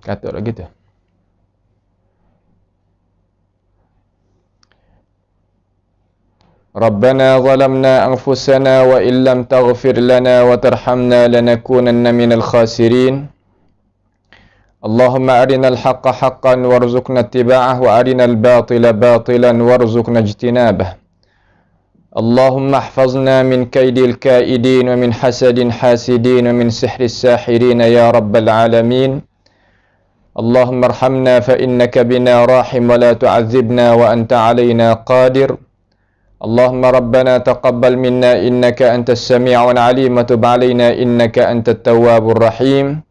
Kata lagi tu. Rabbana zalamna anfusana wa illam taghfir lana wa tarhamna lanakunanna minal khasirin. Allahumma arinal haqqa haqqan warzuqna ittiba'ah wa arinal batila batilan warzuqna ijtinabah. Allahumma ihfazna min kaidil kaidin wa min hasadin hasidin wa min sihris sahirin ya rabbal alamin. Allahumma arhamna fa innaka bina rahim wa la tu'adzibna wa anta alaina qadir. Allahumma rabbana taqabbal minna innaka antas sami'ul alim wa tub alaina innaka antat tawwabur rahim.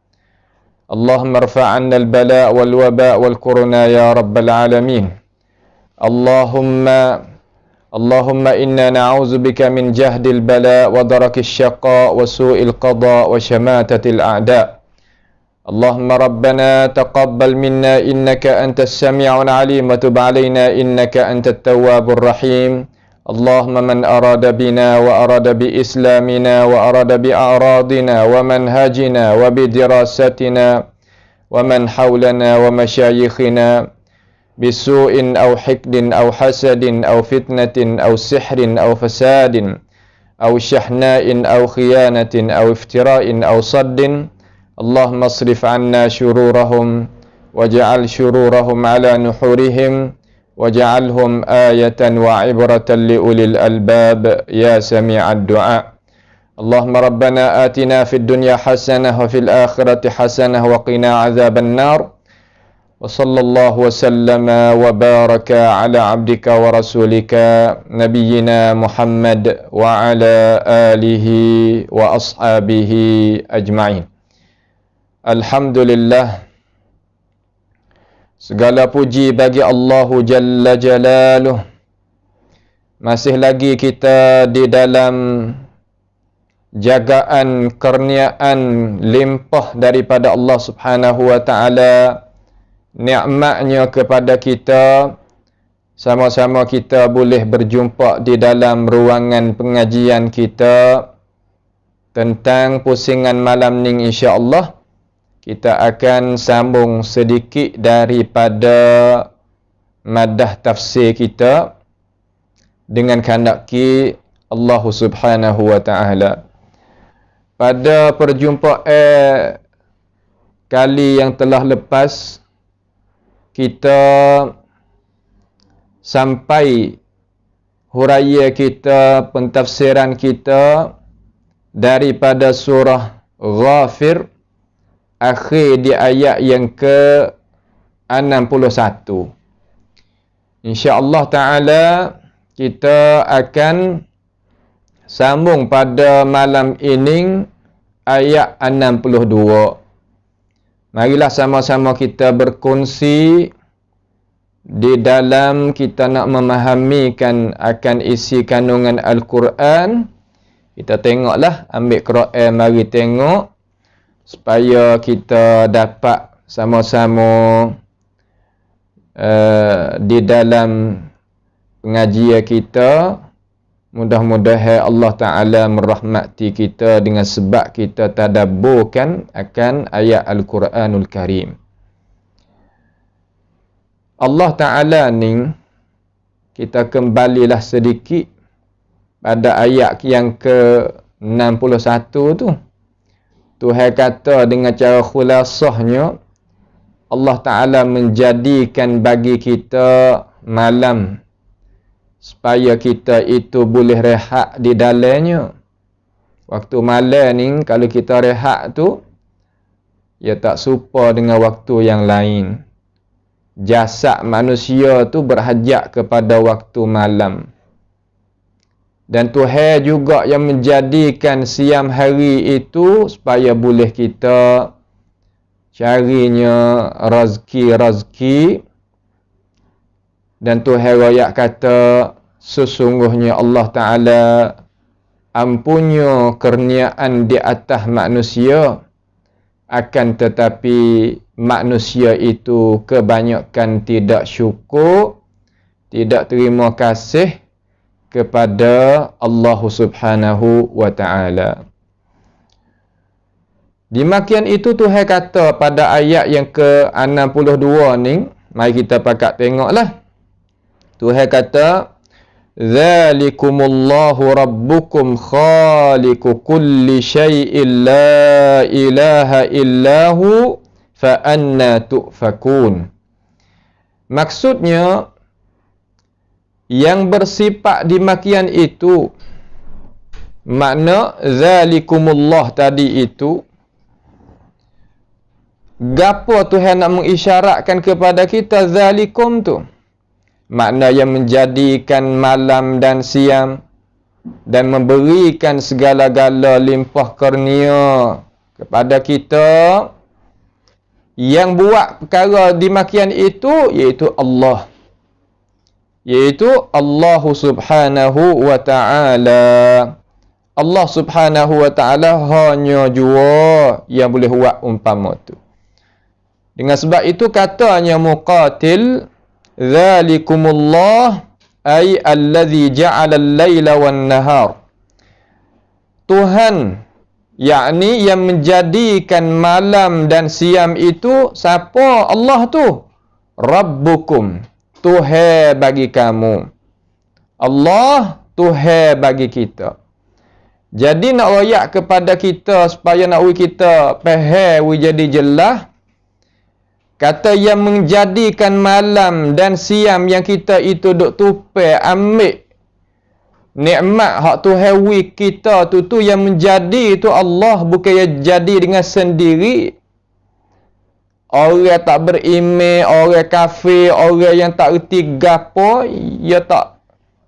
Allahumma irfa' 'anna al-bala' wal waba' wal corona ya rabbal alamin. Allahumma inna na'udzu bika min jahdil bala' wa darakis syaqa' wa su'il qada' wa shamatatil a'da'. Allahumma rabbana taqabbal minna innaka antas sami'ul alim wa tub alaina innaka antat tawwabur rahim. Allahumma man arada bina wa arada bi islamina wa arada bi a'radina wa manhajina wa bi dirasatina wa man hawlana wa masyayikhina bisu'in aw hikdin aw hasadin aw fitnatin aw sihrin aw fasadin aw syahna'in aw khiyanatin aw iftira'in aw saddin. Allahumma asrif 'anna syururahum waj'al syururahum 'ala nuhurihim waj'alhum ayatan wa ibratan liulil albab ya sami'ad du'a. Allahumma rabbana atina fid dunya hasanah wa fil akhirati hasanah wa qina azaban nar. Wa sallallahu wa sallama wa baraka ala abdika wa rasulika nabiyyina Muhammad wa ala alihi wa ashabihi ajma'in. Alhamdulillah, segala puji bagi Allahu Jalla Jalaluh. Masih lagi kita di dalam jagaan kurniaan limpah daripada Allah Subhanahu wa taala, nikmatnya kepada kita. Sama-sama kita boleh berjumpa di dalam ruangan pengajian kita tentang pusingan malam ni, insya-Allah. Kita akan sambung sedikit daripada madah tafsir kita dengan kehendaki Allah Subhanahu wa taala. Pada perjumpaan kali yang telah lepas, kita sampai huraian kita, pentafsiran kita daripada surah Ghafir, akhir di ayat yang ke-61. InsyaAllah ta'ala kita akan sambung pada malam ini ayat 62. Marilah sama-sama kita berkongsi di dalam kita nak memahamikan akan isi kandungan Al-Quran. Kita tengoklah, ambil Quran, mari tengok, supaya kita dapat sama-sama di dalam pengajian kita. Mudah-mudahan Allah Ta'ala merahmati kita dengan sebab kita tadabburkan akan ayat Al-Quranul Karim. Allah Ta'ala ni, kita kembalilah sedikit pada ayat yang ke-61 tu. Tuhan kata dengan cara khulasahnya, Allah Ta'ala menjadikan bagi kita malam supaya kita itu boleh rehat di dalamnya. Waktu malam ni, kalau kita rehat tu, ia tak serupa dengan waktu yang lain. Jasad manusia tu berhajat kepada waktu malam. Dan Tuhan juga yang menjadikan siang hari itu supaya boleh kita carinya rezeki. Dan Tuhan royak kata, sesungguhnya Allah Ta'ala ampunya kurniaan di atas manusia, akan tetapi manusia itu kebanyakan tidak syukur, tidak terima kasih kepada Allah Subhanahu wa Ta'ala. Demikian itu Tuhan kata pada ayat yang ke-62 ni. Mari kita pakat tengoklah. Tuhan kata, Zalikumullahu rabbukum khaliqu kulli syai'in la ilaha illahu fa anna tu'fakun. Maksudnya, yang bersifat demikian itu, makna Zalikumullah tadi itu, gapo Tuhan nak mengisyaratkan kepada kita zalikum tu? Makna yang menjadikan malam dan siang dan memberikan segala-gala limpah kurnia kepada kita. Yang buat perkara demikian itu iaitu Allah. Iaitu Allah Subhanahu wa ta'ala. Allah Subhanahu wa ta'ala hanya jua yang boleh buat umpama tu. Dengan sebab itu katanya Muqatil, Zalikumullah ay allazi ja'ala al-laila wan-nahar. Tuhan, yakni yang menjadikan malam dan siang itu siapa? Allah tu. Rabbukum, Tuhan bagi kamu. Allah Tuhan bagi kita. Jadi nak royak kepada kita supaya nak kita faham jadi jelas. Kata yang menjadikan malam dan siang yang kita itu duk tupai ambil nikmat hak Tuhan wi kita tu yang menjadi itu Allah, bukan yang jadi dengan sendiri. Orang tak beriman, orang kafir, orang yang tak erti gapo, ia tak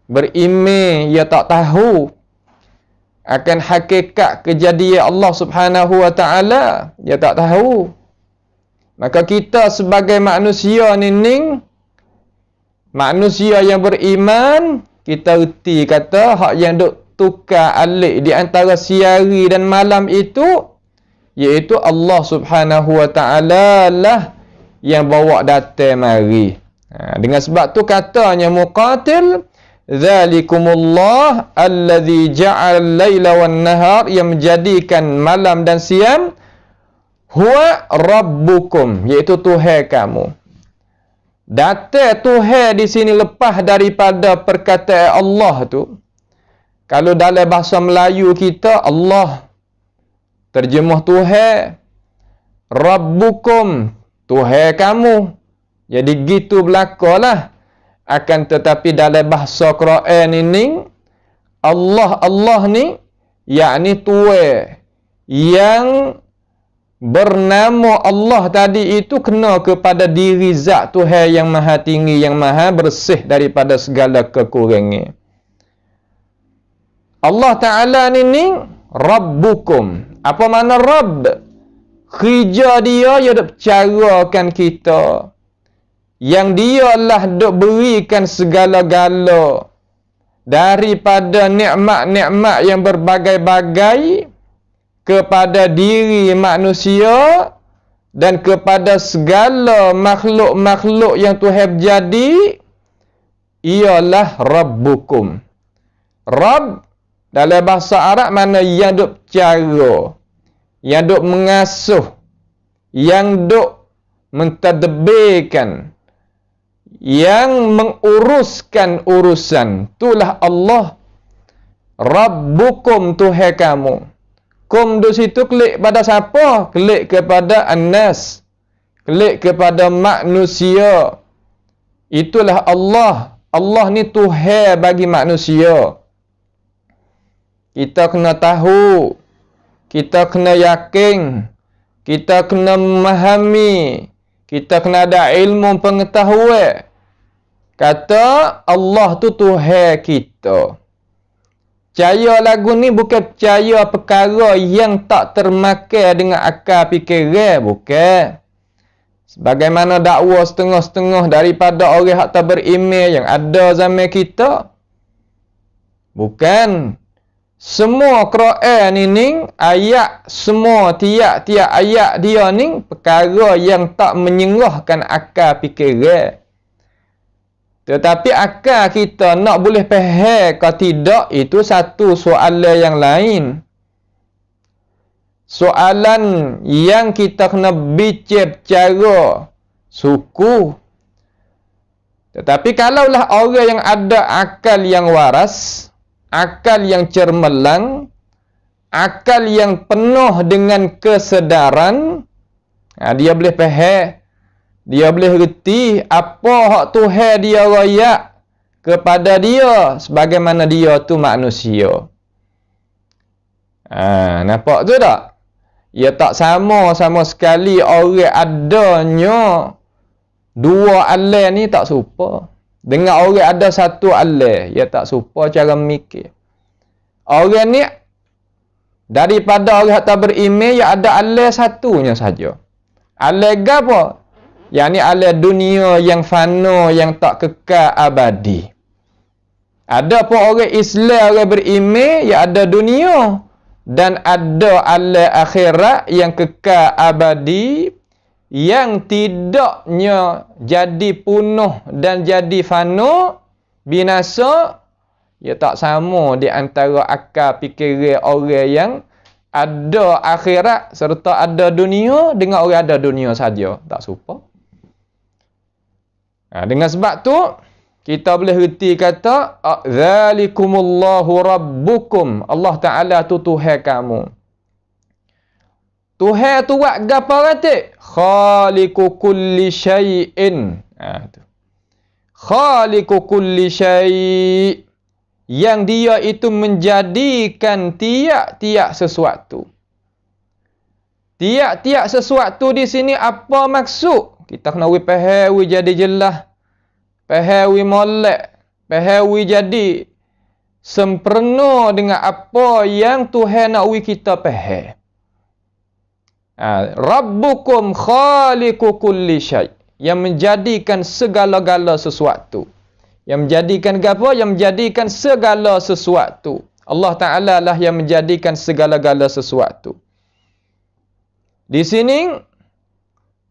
beriman, ia tak tahu akan hakikat kejadian Allah Subhanahu wa ta'ala, ia tak tahu. Maka kita sebagai manusia ni, manusia yang beriman, kita erti kata hak yang duk tukar alik di antara siang dan malam itu, iaitu Allah Subhanahu wa ta'ala lah yang bawa datang mari. Dengan sebab tu katanya Muqatil, Zalikumullah allazi ja'al laila wan nahar, yang menjadikan malam dan siang, huwa rabbukum, iaitu Tuhan kamu. Data Tuhan di sini lepas daripada perkataan Allah tu. Kalau dalam bahasa Melayu kita, Allah terjemuh Tuhan, Rabbukum, Tuhan kamu. Jadi gitu belakalah. Akan tetapi dalam bahasa Quran ini, Allah ni, yakni Tuhan yang bernama Allah tadi itu kena kepada diri zat Tuhan yang maha tinggi, yang maha bersih daripada segala kekurangan. Allah Ta'ala ni Rabbukum. Apa makna Rabb? Kerja dia yang duk carakan kita, yang dia lah duk berikan segala-gala daripada nikmat-nikmat yang berbagai-bagai kepada diri manusia dan kepada segala makhluk-makhluk yang Tuhan jadi, ialah Rabbukum. Rabb dalam bahasa Arab mana yang duk cara, yang duk mengasuh, yang duk mentadbirkan, yang menguruskan urusan. Itulah Allah. Rabbukum, Tuhan kamu. Kum di situ klik pada siapa? Klik kepada An-Nas. Klik kepada manusia. Itulah Allah. Allah ni Tuhan bagi manusia. Kita kena tahu. Kita kena yakin. Kita kena memahami. Kita kena ada ilmu pengetahuan. Kata Allah tu Tuhan kita. Percaya lagu ni bukan percaya perkara yang tak termakan dengan akal fikiran, bukan. Sebagaimana dakwa setengah-setengah daripada orang yang tak beriman yang ada zaman kita. Bukan. Semua Quran ini, ayat semua tiap-tiap ayat dia ni perkara yang tak menyerahkan akal fikiran. Tetapi akal kita nak boleh faham ke tidak, itu satu soalan yang lain. soalan yang kita kena bincang secara suku. Tetapi kalaulah orang yang ada akal yang waras, akal yang cermelang, akal yang penuh dengan kesedaran, dia boleh faham, dia boleh reti apa hak Tuhan dia royak kepada dia sebagaimana dia tu manusia. Nampak tu tak? Ya tak sama sekali orang adanya dua alam ni tak serupa. Dengan orang ada satu alam, ya tak serupa cara mikir. Orang ni daripada orang tak beriman, ya ada alam satunya saja. Alam apa? Yang ni alam dunia yang fana, yang tak kekal abadi. Ada pun orang Islam, orang beriman, ya ada dunia. Dan ada alam akhirat yang kekal abadi, yang tidaknya jadi punah dan jadi fana, binasa, ya tak sama di antara akal fikiran orang yang ada akhirat serta ada dunia dengan orang ada dunia saja. Tak serupa. Dengan sebab tu, kita boleh reti kata, Zalikumullahu Rabbukum. Allah Ta'ala tu Tuhan kamu. Tuhan tu buat apa kata? Khaliqu kulli syai'in. Khaliqu kulli syai'. Yang dia itu menjadikan tiap-tiap sesuatu. Tiap-tiap sesuatu di sini apa maksud? Kita kena faham jadi jelas. Faham molek. Faham jadi sempurna dengan apa yang Tuhan nak kita faham. Rabbukum khaliqu kulli syai'. Yang menjadikan segala-gala sesuatu. Yang menjadikan apa? Yang menjadikan segala sesuatu. Allah Ta'ala lah yang menjadikan segala-gala sesuatu. Di sini,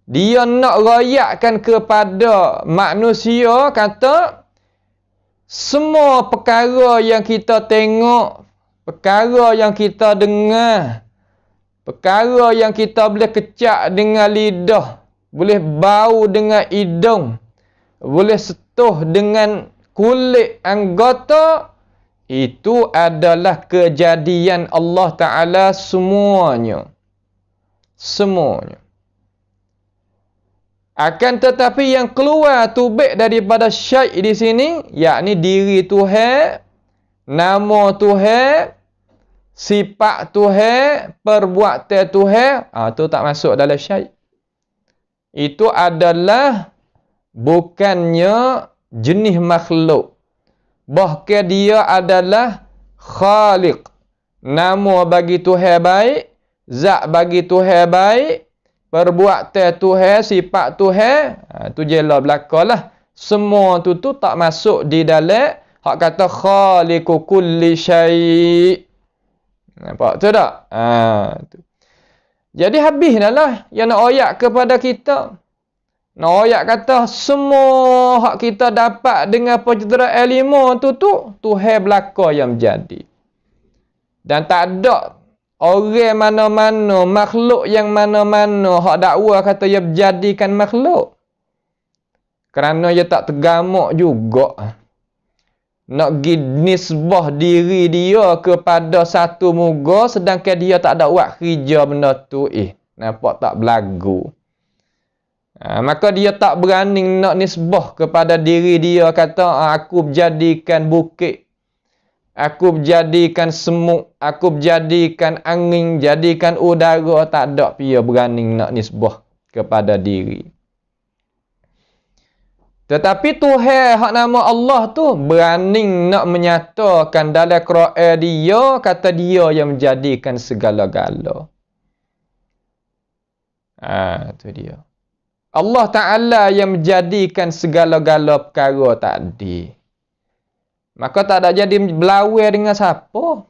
dia nak rayakkan kepada manusia, kata, semua perkara yang kita tengok, perkara yang kita dengar, perkara yang kita boleh kecak dengan lidah, boleh bau dengan hidung, boleh sentuh dengan kulit anggota, itu adalah kejadian Allah Ta'ala semuanya. Semuanya. Akan tetapi yang keluar tubik daripada syai' di sini, yakni diri Tuhan, nama Tuhan, sifat Tuhan, perbuatan Tuhan, itu tak masuk dalam syai'. Itu adalah bukannya jenis makhluk. Bahkan dia adalah khaliq. Nama bagi Tuhan baik, zat bagi Tuhan baik, perbuatan Tuhan, sifat Tuhan, tu jelas belakalah. Semua tu tak masuk di dalam hak kata khaliqu kulli syai'. Nampak tu tak? Tu. Jadi habis dah lah yang nak ayat kepada kita. Nak ayat kata semua hak kita dapat dengan pencerahan ilmu tu Tuhan belaka yang menjadi. Dan tak ada orang mana-mana, makhluk yang mana-mana hak dakwa kata ia menjadikan makhluk. Kerana ia tak tergamak juga. Nak gi nisbah diri dia kepada satu muka, sedangkan dia tak ada buat kerja benda tu. Nampak tak berlagu. Maka dia tak berani nak nisbah kepada diri dia, kata aku menjadikan bukit, aku menjadikan semut, aku menjadikan angin, jadikan udara. Tak ada dia berani nak nisbah kepada diri. Tetapi Tuhan hak nama Allah tu berani nak menyatakan dalam Quran dia, kata dia yang menjadikan segala-gala. Tu dia. Allah Ta'ala yang menjadikan segala-gala perkara tadi. Maka tak ada jadi berlawan dengan siapa.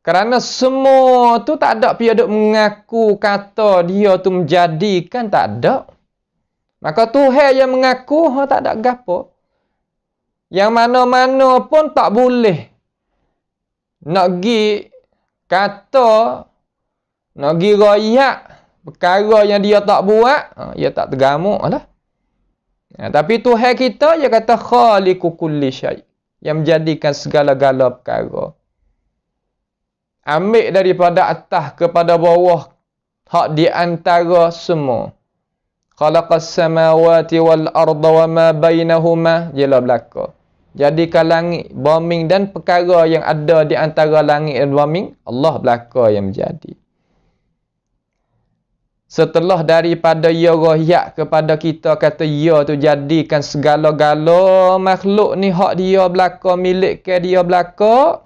Kerana semua tu tak ada dia duk mengaku kata dia tu menjadikan, tak ada. Maka Tuhan yang mengaku, tak ada gapo. Yang mana-mana pun tak boleh nak gi kata Nak pergi royak perkara yang dia tak buat, dia tak tergamuk lah. Tapi Tuhan kita, dia kata khaliqu kulli syai', yang menjadikan segala-gala perkara. Ambil daripada atas kepada bawah, hak di antara semua. Khalaqas samawati wal arda wa ma bainahuma, jelah belaka. Jadikan langit, bumi dan perkara yang ada di antara langit dan bumi, Allah belaka yang menjadi. Setelah daripada ia rohyak kepada kita, kata ia tu jadikan segala-gala makhluk ni hak dia belaka, milik ke dia belaka.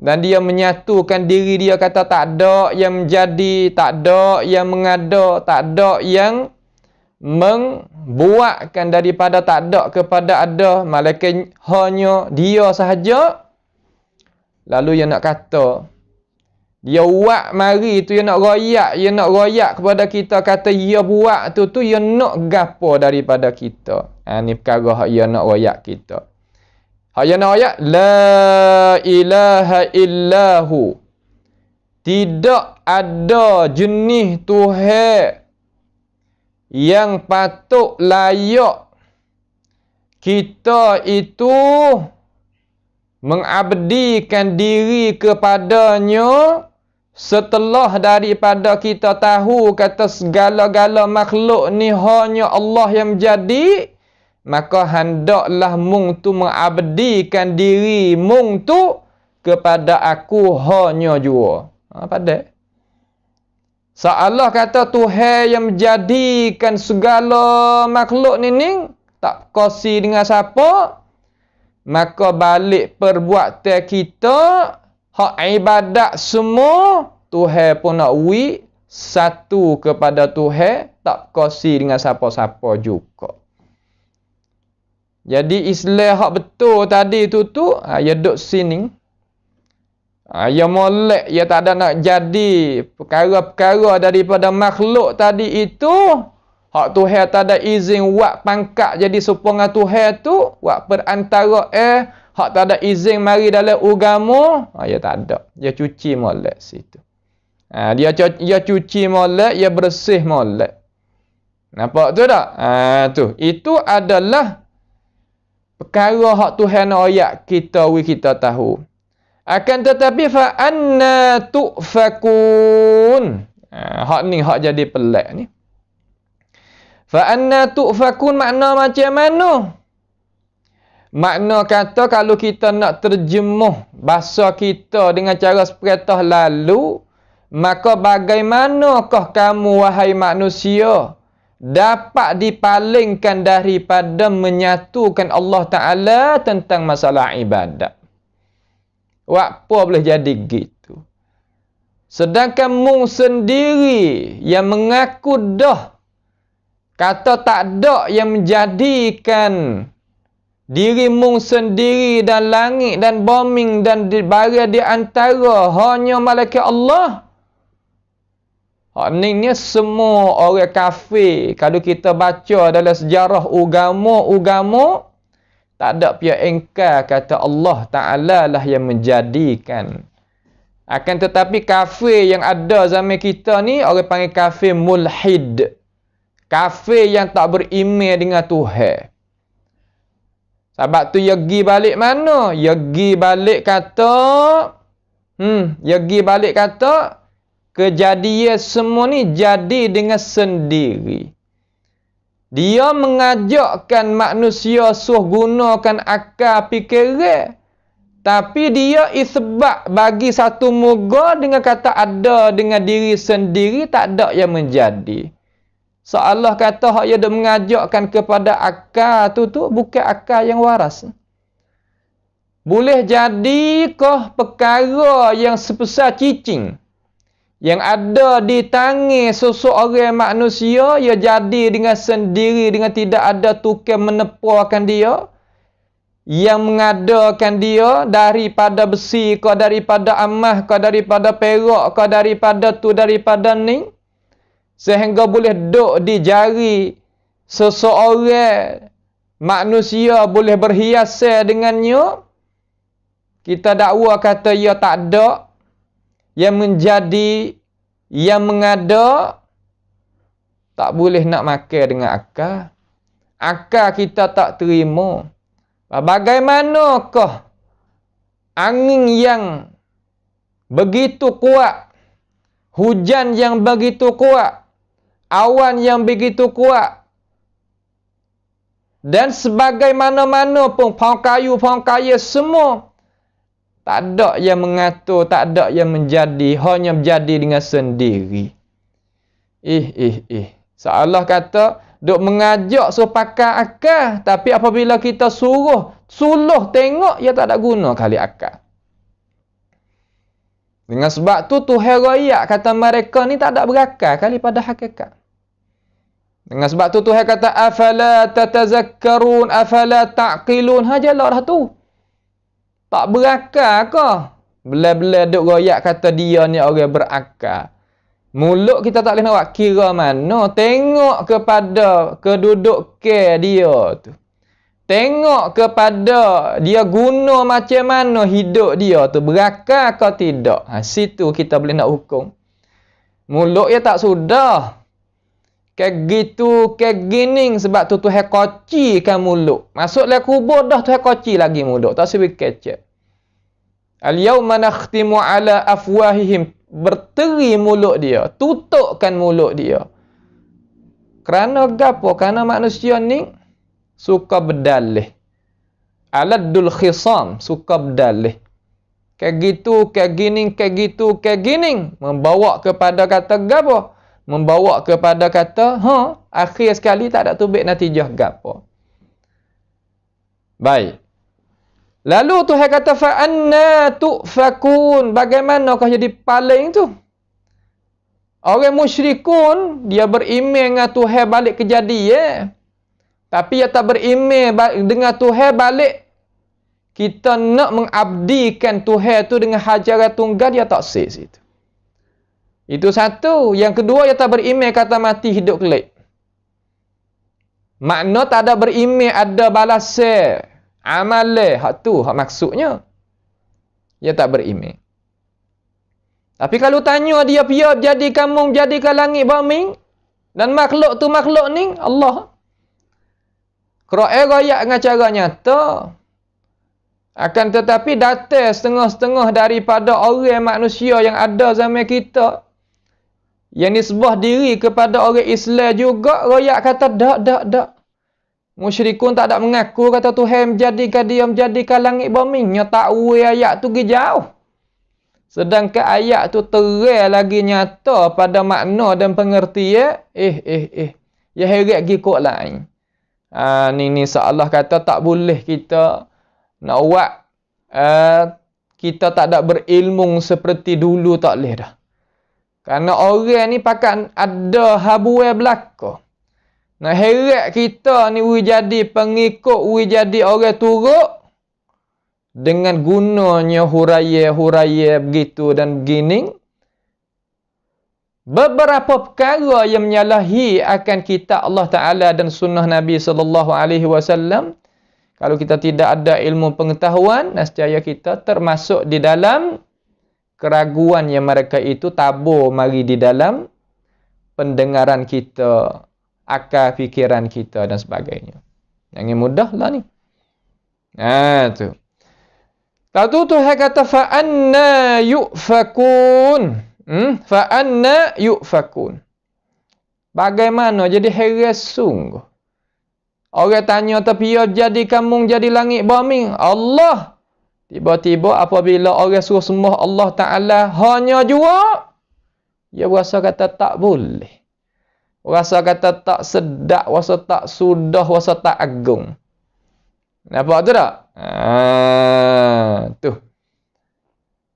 Dan dia menyatukan diri dia, kata tak ada yang menjadi, tak ada yang mengada, tak ada yang membuatkan daripada tak ada kepada ada, malaikat hanya dia sahaja. Lalu dia nak kata, dia buat mari tu, dia nak royak kepada kita, kata dia buat tu dia nak gapo daripada kita. Ni perkara hak dia nak royak kita. Hak dia nak royak, la ilaha illahu, tidak ada jenis Tuhan yang patut layak kita itu mengabdikan diri kepadanya setelah daripada kita tahu kata segala-gala makhluk ni hanya Allah yang menjadi, maka hendaklah mung tu mengabdikan diri mung tu kepada aku hanya jua. Pada so Allah kata Tuhan yang menjadikan segala makhluk ni tak kosi dengan siapa, maka balik perbuatan kita, hak ibadat semua, Tuhan pun nak satu kepada Tuhan, tak kosi dengan siapa-siapa juga. Jadi Islam hak betul tadi tu, dia duduk sini. Dia molek, dia tak ada nak jadi perkara-perkara daripada makhluk tadi itu. Hak Tuhan tak ada izin buat pangkat jadi serupa Tuhan tu, buat perantara hak tak ada izin mari dalam agama, dia tak ada. Dia cuci molek situ. Dia cuci molek, dia bersih molek. Nampak tu tak? Tu. Itu adalah perkara hak Tuhan nak ayat kita tahu. Akan tetapi fa anna tu'fakun. Hak ni hak jadi pelik ni. Fa anna tu'fakun makna macam mana? Makna kata kalau kita nak terjemuh bahasa kita dengan cara sepatah lalu, maka bagaimanakah kamu wahai manusia dapat dipalingkan daripada menyatukan Allah Ta'ala tentang masalah ibadat? Apa boleh jadi gitu? Sedangkan mung sendiri yang mengaku dah kata tak ada yang menjadikan diri mung sendiri dan langit dan bumi dan barang di antara hanya malaikat Allah. Ni semua orang kafir. Kalau kita baca dalam sejarah agama, tak ada pihak engkar kata Allah Ta'ala lah yang menjadikan. Akan tetapi kafir yang ada zaman kita ni, orang panggil kafir mulhid. Kafir yang tak beriman dengan Tuhan. Sebab tu dia pergi balik mana? Dia pergi balik kata, kejadian semua ni jadi dengan sendiri. Dia mengajakkan manusia suruh gunakan akal fikiran. Tapi dia isbat bagi satu muka dengan kata ada dengan diri sendiri, tak ada yang menjadi. So Allah kata hak dia mengajakkan kepada akal tu bukan akal yang waras. Boleh jadikah perkara yang sebesar cicing yang ada di tangan seseorang manusia, ia jadi dengan sendiri, dengan tidak ada tukang menepakan dia, yang mengadakan dia daripada besi ke, daripada emas ke, daripada perak ke, daripada ni, sehingga boleh duduk di jari seseorang manusia, boleh berhiasan dengannya. Kita dakwa kata ia tak ada. yang menjadi, yang mengada, tak boleh nak makan dengan akal. Akal kita tak terima. Bagaimanakah angin yang begitu kuat, hujan yang begitu kuat, awan yang begitu kuat, dan sebagaimana-mana pun pohon kayu semua, tak ada yang mengatur, tak ada yang menjadi, hanya menjadi dengan sendiri. Seolah kata duk mengajak supaya akal, tapi apabila kita suluh tengok, ia tak ada guna kali akal. Dengan sebab tu Tuhan royak kata mereka ni tak ada berakal kali pada hakikat. Dengan sebab tu Tuhan kata afala tatazakkarun, afala taqilun, hajalah dah tu. Tak berakal ke? Bela-bela duk royak kata dia ni orang berakal. Mulut kita tak boleh nak buat kira mana. Tengok kepada kedudukan dia tu. Tengok kepada dia guna macam mana hidup dia tu. Berakal ke tidak. Situ kita boleh nak hukum. Mulut dia tak sudah. Kayak gitu, kayak gini. Sebab tu Tuhan kocikan mulut. Masuklah kubur dah Tuhan koci lagi mulut. Tak sebi kecek. Al-yawma nakhtimu ala afwahihim. Berteri mulut dia. Tutupkan mulut dia. Kerana gapo? Kerana manusia ni suka berdalih. Aladul khisam. Suka berdalih. Kayak gitu, kayak gini, kayak gitu, kayak gini. Membawa kepada kata gapo? Membawa kepada kata, akhir sekali tak ada tubik natijah gapo. Baik. Lalu Tuhan kata, fa'anna tu'fakun. Bagaimanakah jadi paling tu? Orang musyrikun, dia beriman dengan Tuhan balik kejadian. Tapi dia tak beriman dengan Tuhan balik. Kita nak mengabdikan Tuhan tu dengan hajaran tunggal, dia tak sih situ. Itu satu. Yang kedua, dia tak beriman kata mati hidup kelak. Makna tak ada beriman ada balasan. Amalan. Hak tu, hak maksudnya. Dia tak beriman. Tapi kalau tanya dia, dia jadi kamu, jadikan langit bumi. Dan makhluk tu makhluk ni, Allah. Quran royak dengan cara nyata. Akan tetapi datang setengah-setengah daripada orang manusia yang ada zaman kita. Yang nisbah diri kepada orang Islam juga, royak kata, tak. Musyrikun tak ada mengaku, kata Tuhan menjadikan dia, menjadikan langit bumi. Nya takwil ayat tu pergi jauh. Sedangkan ayat tu terang lagi nyata pada makna dan pengertian. Ya heret pergi kok lain. Ni seolah kata tak boleh kita nak buat. Kita tak ada berilmu seperti dulu, tak boleh dah. Kerana orang ni pakai ada habuai belaka. Nah heret kita ni jadi pengikut, jadi orang turut. Dengan gunanya huraya begitu dan begini. Beberapa perkara yang menyalahi akan kitab Allah Ta'ala dan sunnah Nabi SAW. Kalau kita tidak ada ilmu pengetahuan, nescaya kita termasuk di dalam keraguan yang mereka itu tabur mari di dalam pendengaran kita, akal fikiran kita dan sebagainya. Yang mudah lah ni. Tu. Lalu Tuhan kata, fa'anna yu'fakun. Fa'anna yu'fakun. Bagaimana? Jadi heran sungguh. Orang tanya, tapi ya jadi kamu jadi langit bumi. Allah. Tiba-tiba apabila orang suruh sembah Allah Ta'ala hanya jua, dia rasa kata tak boleh. Rasa kata tak sedap, rasa tak sudah, rasa tak agung. Nampak tu tak? Tu.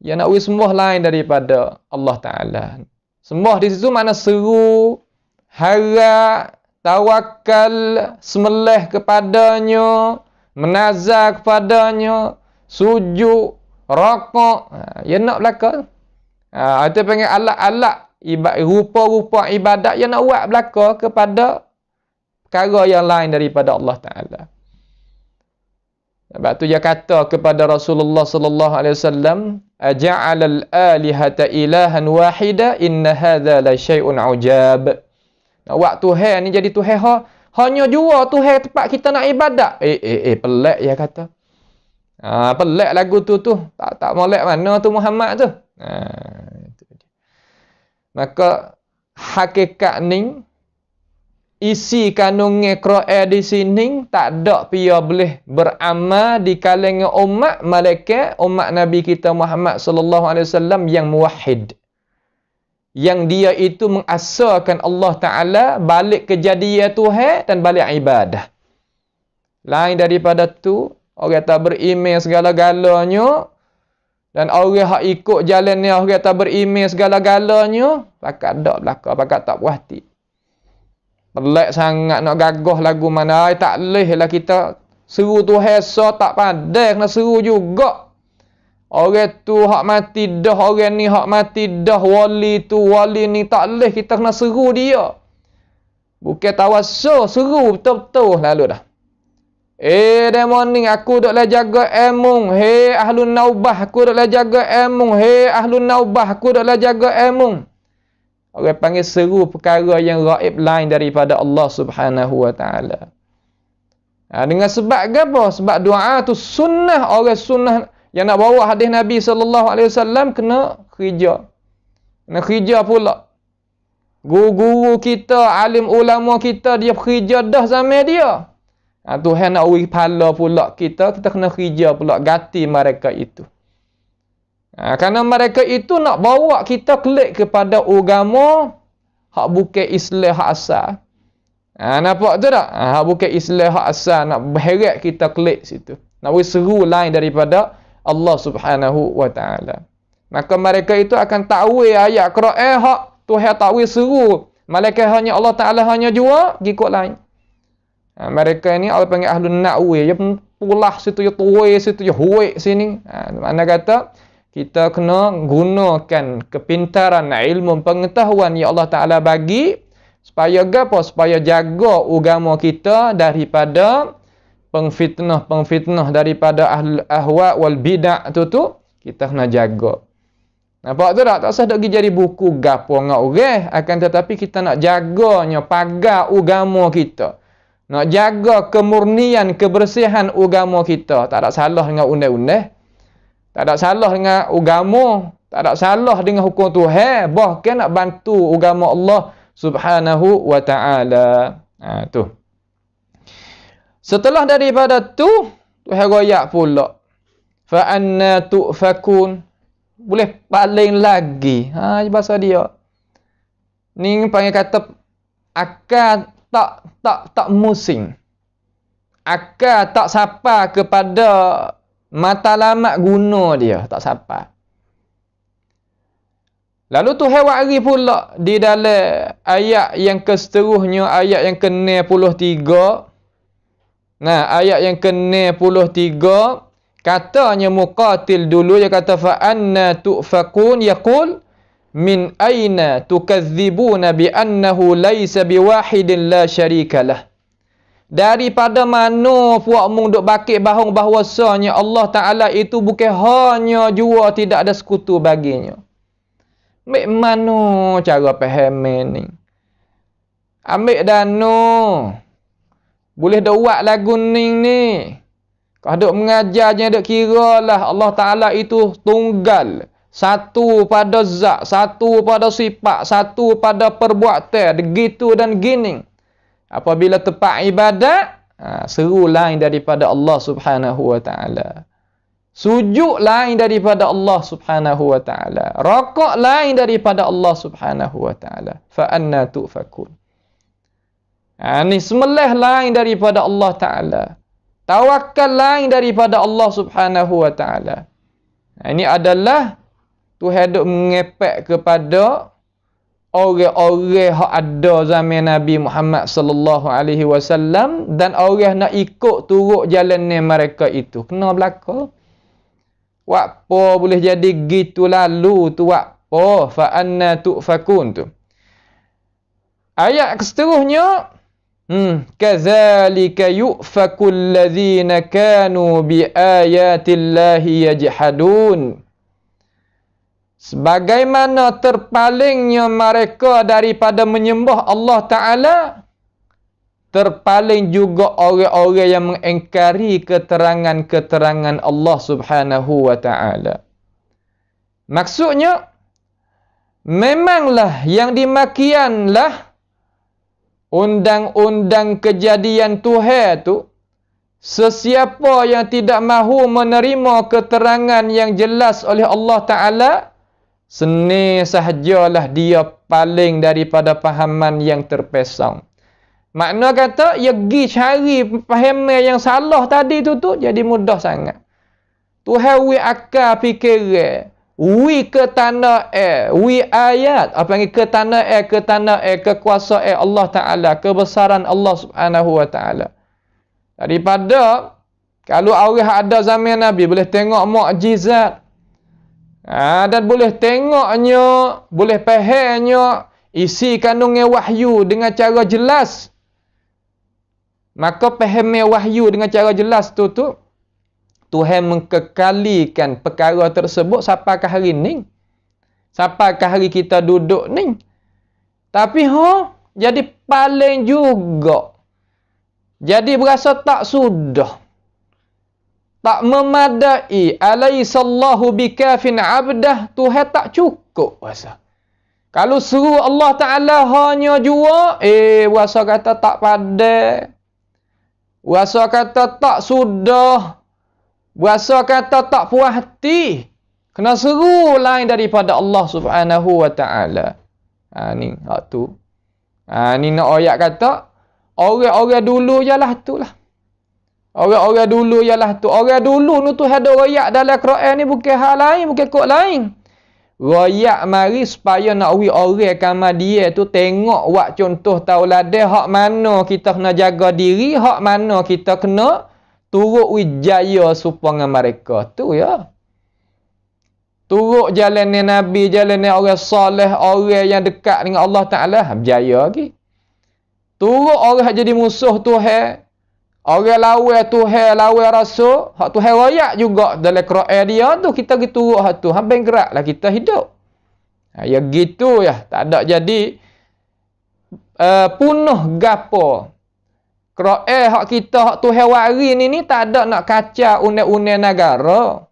Dia nak sembah lain daripada Allah Ta'ala. Sembah di situ mana seru, harap, tawakal, semelih kepadanya, menazar kepadanya, sujud, rokok. Dia nak belakang. Itu panggil alat-alat, rupa-rupa ibadat yang nak buat belakang kepada perkara yang lain daripada Allah Ta'ala. Sebab tu dia kata kepada Rasulullah sallallahu alaihi wasallam, "Aja'alal alihata ilahan wahida inna hadza la syai'un ujab." Nak buat Tuhan ni jadi Tuhan hanya jua Tuhan tempat kita nak ibadat. Pelik dia kata. Pelik lagu tu. Tak molek mana tu Muhammad tu. Itu dia. Maka hakikat ni isi kandungan Quran di sini tak ada pia boleh beramal di kalangan umat malaikat umat Nabi kita Muhammad sallallahu alaihi wasallam yang muwahhid. Yang dia itu mengasarkan Allah Ta'ala balik kejadian Tuhan dan balik ibadah. Lain daripada tu, orang tak beriman segala-galanya dan orang yang ikut jalan ni orang tak beriman segala-galanya, pakat tak belakang, pakat tak puas hati. Pelik sangat nak gagah lagu mana. Tak boleh lah kita seru Tuhan so tak pandai kena seru juga. Orang tu hak mati dah, orang ni hak mati dah, wali tu, wali ni tak boleh kita kena seru dia. Bukan tawassul, seru betul-betul lalu dah. Demon ni aku dok lah jaga emung. Hei ahlun naubah aku dok lah jaga emung. Hei ahlun naubah aku dok lah jaga emung. Orang panggil seru perkara yang gaib lain daripada Allah Subhanahu wa taala. Dengan sebab apa? Sebab doa tu sunnah, orang sunnah yang nak bawa hadis Nabi sallallahu alaihi wasallam kena kerja. Kena kerja pula. Guru-guru kita, alim ulama kita dia kerja dah zaman dia. Tuhan nak beri pahala pula kita kena kerja pula ganti mereka itu. Kerana mereka itu nak bawa kita klik kepada agama hak bukan Islam hak asal. Nampak tu tak? Hak bukan Islam hak asal, nak berheret kita klik situ. Nak beri seru lain daripada Allah Subhanahu wa taala. Maka mereka itu akan takwil ayat Quran hak Tuhan takwil seru. Malaikat hanya Allah Taala hanya jua ikut lain. Mereka ni Allah panggil ahlun na'wi, dia pulah situ, dia tuai situ, dia huik sini. Mana kata kita kena gunakan kepintaran ilmu pengetahuan yang Allah Taala bagi supaya apa? Supaya jaga agama kita daripada pengfitnah daripada ahlul ahwa wal bid'ah tu kita kena jaga. Nampak tu tak? Tak usah nak pergi jadi buku gapo ngak orang, akan tetapi kita nak jaganya pagar agama kita. Nak jaga kemurnian, kebersihan agama kita. Tak ada salah dengan undang-undang. Tak ada salah dengan agama, tak ada salah dengan hukum Tuhan, bahkan nak bantu agama Allah Subhanahu wa taala. Tu. Setelah daripada tu, Tuhan royak pula. Fa anna tu'fakun. Boleh paling lagi. Bahasa dia. Ni panggil kata akal tak musim. Akal tak sapa kepada matlamat guna dia, tak sapa. Lalu Tuhan wari pula di dalam ayat yang keseterusnya, ayat yang ke-63. Ayat yang ke-63 katanya Muqatil dulu dia kata fa anna tu'fakun yaqul min aina tukadzibuna bi annahu laisa biwahidin la syarikalah. Daripada mana puakmu duk bakit bahung bahwasanya Allah Taala itu bukan hanya jua tidak ada sekutu baginya. Mek mana cara faham ni? Ambil dano. Boleh dak buat lagu ni. Kau duk mengajarnya duk kiralah Allah Taala itu tunggal. Satu pada zat, satu pada sifat, satu pada perbuatan, begitu dan gini. Apabila tempat ibadat, seru lain daripada Allah Subhanahu wa taala. Sujud lain daripada Allah Subhanahu wa taala. Rakaat lain daripada Allah Subhanahu wa taala. Fa anna tu'fakun. Ni sembelih lain daripada Allah Taala. Tawakal lain daripada Allah Subhanahu wa taala. Ini adalah Tuhan duk mengepek kepada orang-orang yang ada zaman Nabi Muhammad sallallahu alaihi wasallam dan orang nak ikut turut jalannya mereka itu. Kena belaka. Apa boleh jadi gitu lalu tu apa? Fa anna tu'fakun tu. Ayat seterusnya Kadzalika yu'fakul ladzina kanu bi ayatillahi yajhadun. Sebagaimana terpalingnya mereka daripada menyembah Allah Ta'ala, terpaling juga orang-orang yang mengingkari keterangan-keterangan Allah Subhanahu wa Ta'ala. Maksudnya, memanglah yang dimakianlah undang-undang kejadian Tuhan tu, sesiapa yang tidak mahu menerima keterangan yang jelas oleh Allah Ta'ala, seni sahajalah dia paling daripada pahaman yang terpesong. Makna kata, ia pergi cari pahaman yang salah tadi tu jadi mudah sangat. Tuhan wi akal fikiran, wi ke tanah wi ayat, apa yang ke tanah kekuasaan Allah Ta'ala, kebesaran Allah Subhanahu wa Ta'ala. Daripada, kalau orang ada zaman Nabi, boleh tengok mukjizat, dan boleh tengoknya, boleh fahamnya isi kandungan wahyu dengan cara jelas. Maka fahamnya wahyu dengan cara jelas tu Tuhan mengkekalikan perkara tersebut sampai ke hari ni. Sampai ke hari kita duduk ni. Tapi jadi paling juga. Jadi berasa tak sudah. Tak memadai. Alaihissallahu bikafin abdah. Tuhan tak cukup rasa. Kalau suruh Allah Ta'ala hanya jua, rasa kata tak padai. Rasa kata tak sudah. Rasa kata tak puas hati. Kena seru lain daripada Allah Subhanahu wa Ta'ala. Ni hak tu. Ni nak ayat kata, orang-orang dulu ialah tu lah. Orang-orang dulu ialah tu. Orang dulu ni tu ada ayat dalam Quran ni bukan hal lain, bukan kod lain. Royak mari supaya nak orang kamar dia tu tengok wak contoh tauladan hak mana kita kena jaga diri, hak mana kita kena turut wijaya supaya mereka tu ya. Turut jalan Nabi, jalan orang soleh, orang yang dekat dengan Allah Ta'ala, berjaya lagi. Turut orang jadi musuh Tuhan, orang lawan Tuhan, lawan Rasul, hak Tuhan royak juga dalam Quran dia tu, kita pergi turut hak tu, habis geraklah kita hidup. Ya gitu ya, tak ada jadi punuh gapo. Quran hak kita, hak Tuhan wari ni tak ada nak kacau undang-undang negara.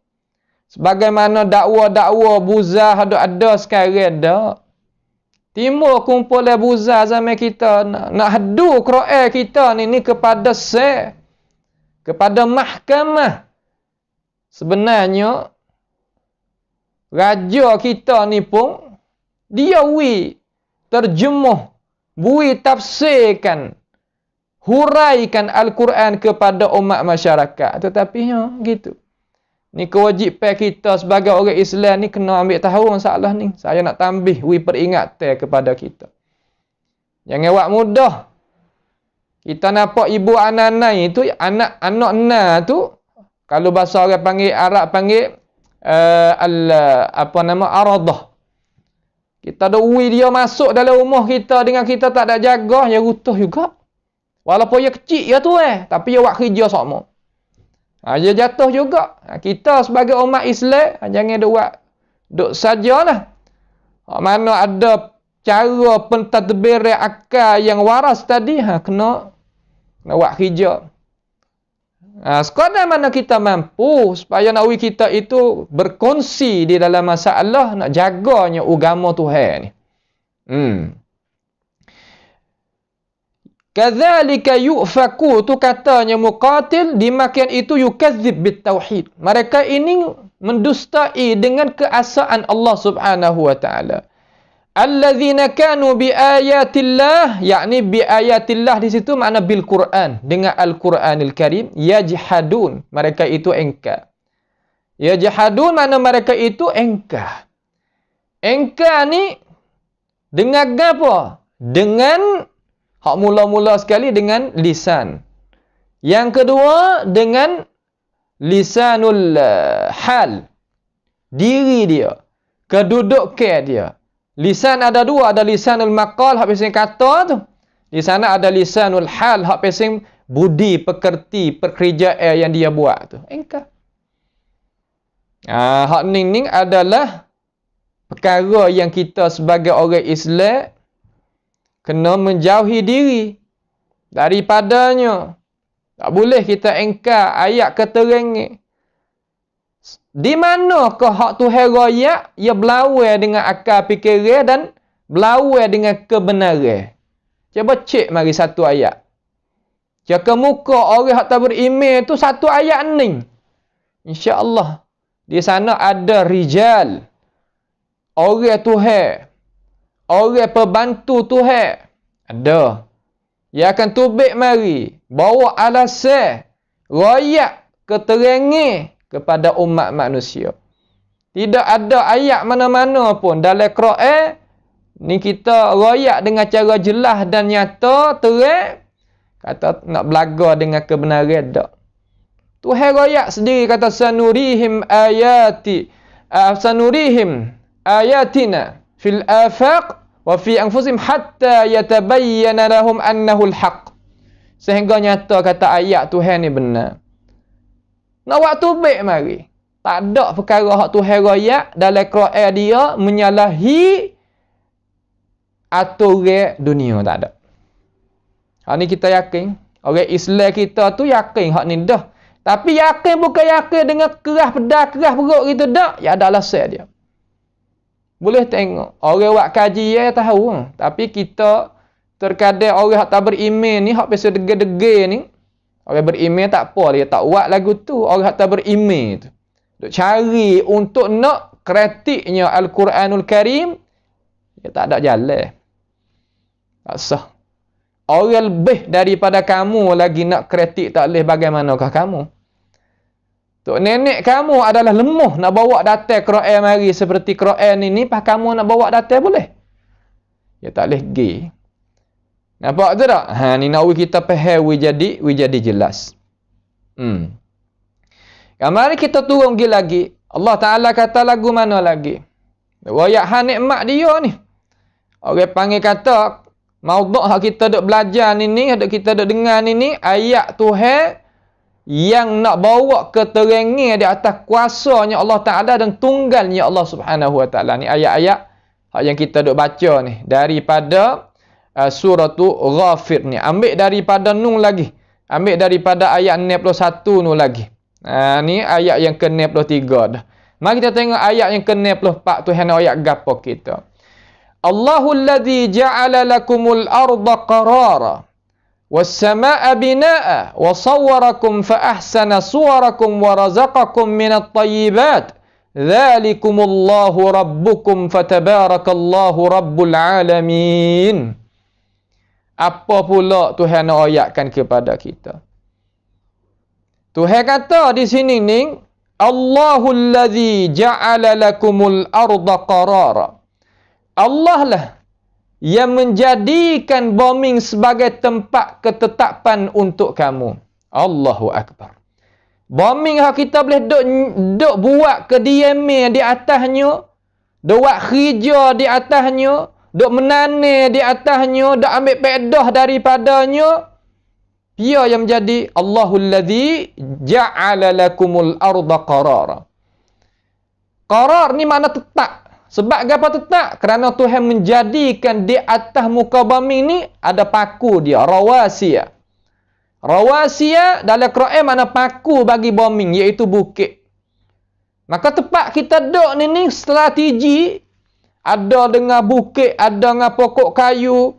Sebagaimana dakwa-dakwa buza ada sekarang dah. Timur kumpulan buza zaman kita nak hadu Quran kita ni kepada kepada mahkamah. Sebenarnya raja kita ni pun dia terjemuh, tafsirkan, huraikan Al-Quran kepada umat masyarakat. Tetapi gitu. Ni kewajipan kita sebagai orang Islam ni kena ambil tahu masalah ni. Saya nak tambah peringatan kepada kita. Jangan buat mudah. Kita nampak ibu anak-anak itu, anak-anak na tu, kalau bahasa orang panggil Arab panggil aradah. Kita ada dia masuk dalam rumah kita dengan kita tak ada jaga, dia rutuh juga. Walaupun dia kecil ya tu tapi dia buat kerja sama. Dia jatuh juga. Kita sebagai umat Islam jangan duk sajalah. Mana ada cara pentadbiran akal yang waras tadi, kena buat kerja. Sekadar mana kita mampu supaya nawi kita itu berkongsi di dalam masalah nak jaganya agama Tuhan ni. Kadzalika yu'faku tu katanya Muqatil, dimakian itu yukadzib bit tauhid. Mereka ini mendustai dengan keesaan Allah Subhanahu wa Ta'ala. Alladzina kanu bi ayatillah, yakni bi ayatillah di situ makna bil Quran, dengan Al-Quranil Karim, yajhadun, mereka itu engkar. Yajhadun makna mereka itu engkar. Engkar ni dengan apa? Dengan hak mula-mula sekali dengan lisan. Yang kedua dengan lisanul hal. Diri dia. Kedudukan dia. Lisan ada dua. Ada lisanul maqal, habis ni kata tu. Di sana ada lisanul hal, hak pesing budi pekerti pekerjaan yang dia buat tu. Engkau. Hak ni adalah perkara yang kita sebagai orang Islam kena menjauhi diri daripadanya. Tak boleh kita engkar ayat keterangan. Di manakah hak Tuhan royak, ia berlawan dengan akal fikiran dan berlawan dengan kebenaran. Cuba cek mari satu ayat. Jika muka orang yang tak beriman tu satu ayat ni. InsyaAllah. Di sana ada rijal. Orang Tuhan. Orang pembantu Tuhan. Ada. Dia akan tubik mari. Bawa alasan. Royak keterangan kepada umat manusia. Tidak ada ayat mana-mana pun dalam Quran ni kita royak dengan cara jelas dan nyata, terang, kata nak belaga dengan kebenaran tak. Tuhan royak sendiri kata sanurihim ayatina fil afaq wa fi anfusihim hatta yatabayyana lahum annahu al-haq. Sehingga nyata kata ayat Tuhan ni benar. Nak buat tubik mari. Tak ada perkara hak Tuhan royak dalam Quran dia menyalahi aturan dunia, tak ada. Hak ni kita yakin. Orang Islam kita tu yakin hak ni dah. Tapi yakin bukan yakin dengan keras pedas, keras perut gitu dak. Ya ada alasan dia. Boleh tengok. Orang buat kaji ya tahu. Tapi kita terkadang orang hak tak beriman ni, hak biasa dege-dege ni. Orang beriman tak apa, dia tak buat lagu tu. Orang tak beriman tu duk cari untuk nak kritiknya Al-Quranul Karim, dia tak ada jalan. Tak sah. Orang lebih daripada kamu lagi nak kritik tak boleh, bagaimanakah kamu? Tok nenek kamu adalah lemah nak bawa datang Quran mari seperti Quran ini, pas kamu nak bawa datang boleh? Ya tak boleh pergi. Nampak tu tak? Ni nak kita faham we jadi jelas. Mari kita turun lagi. Allah Ta'ala kata lagu mana lagi? Wayak nikmat dia ni. Orang panggil kata maudhu' hak kita duk belajar ni, hak kita duk dengar ni, ayat Tuhan yang nak bawa keterangan di atas kuasanya Allah Ta'ala dan tunggalnya Allah Subhanahu Wa Ta'ala. Ni ayat-ayat hak yang kita duk baca ni daripada surah Ghafir ni. Ambil daripada Nun lagi. Ambil daripada ayat 61 Nun lagi. Ni ayat yang ke-63 dah. Mari kita tengok ayat yang ke-64 tu, hanya ayat gapo kita. Allahul ladzi ja'ala lakumul arda qarara was samaa'a binaa'a wa sawwarakum fa ahsana suwarakum wa razaqakum minat thayyibat. Dzalikumullahu rabbukum fatabarakallahu rabbul alamin. Apa pula Tuhan nak ayatkan kepada kita? Tuhan kata di sini ni, Allahul ladzi ja'ala lakumul arda qarara. Allah lah yang menjadikan bumi sebagai tempat ketetapan untuk kamu. Allahu Akbar. Bumi yang kita boleh duk buat kediaman di atasnya, duk buat kerja di atasnya, duk menanam di atasnya, duk ambil pedah daripadanya. Dia yang menjadi Allahul ladzi ja'ala lakumul arda qarara. Qarar ni makna tetap. Sebab apa tetap? Kerana Tuhan menjadikan di atas muka bumi ni ada paku dia, rawasiya. Rawasiya dalam Quran makna paku bagi bumi, iaitu bukit. Maka tempat kita duduk ni strategi, ada dengan bukit, ada dengan pokok kayu.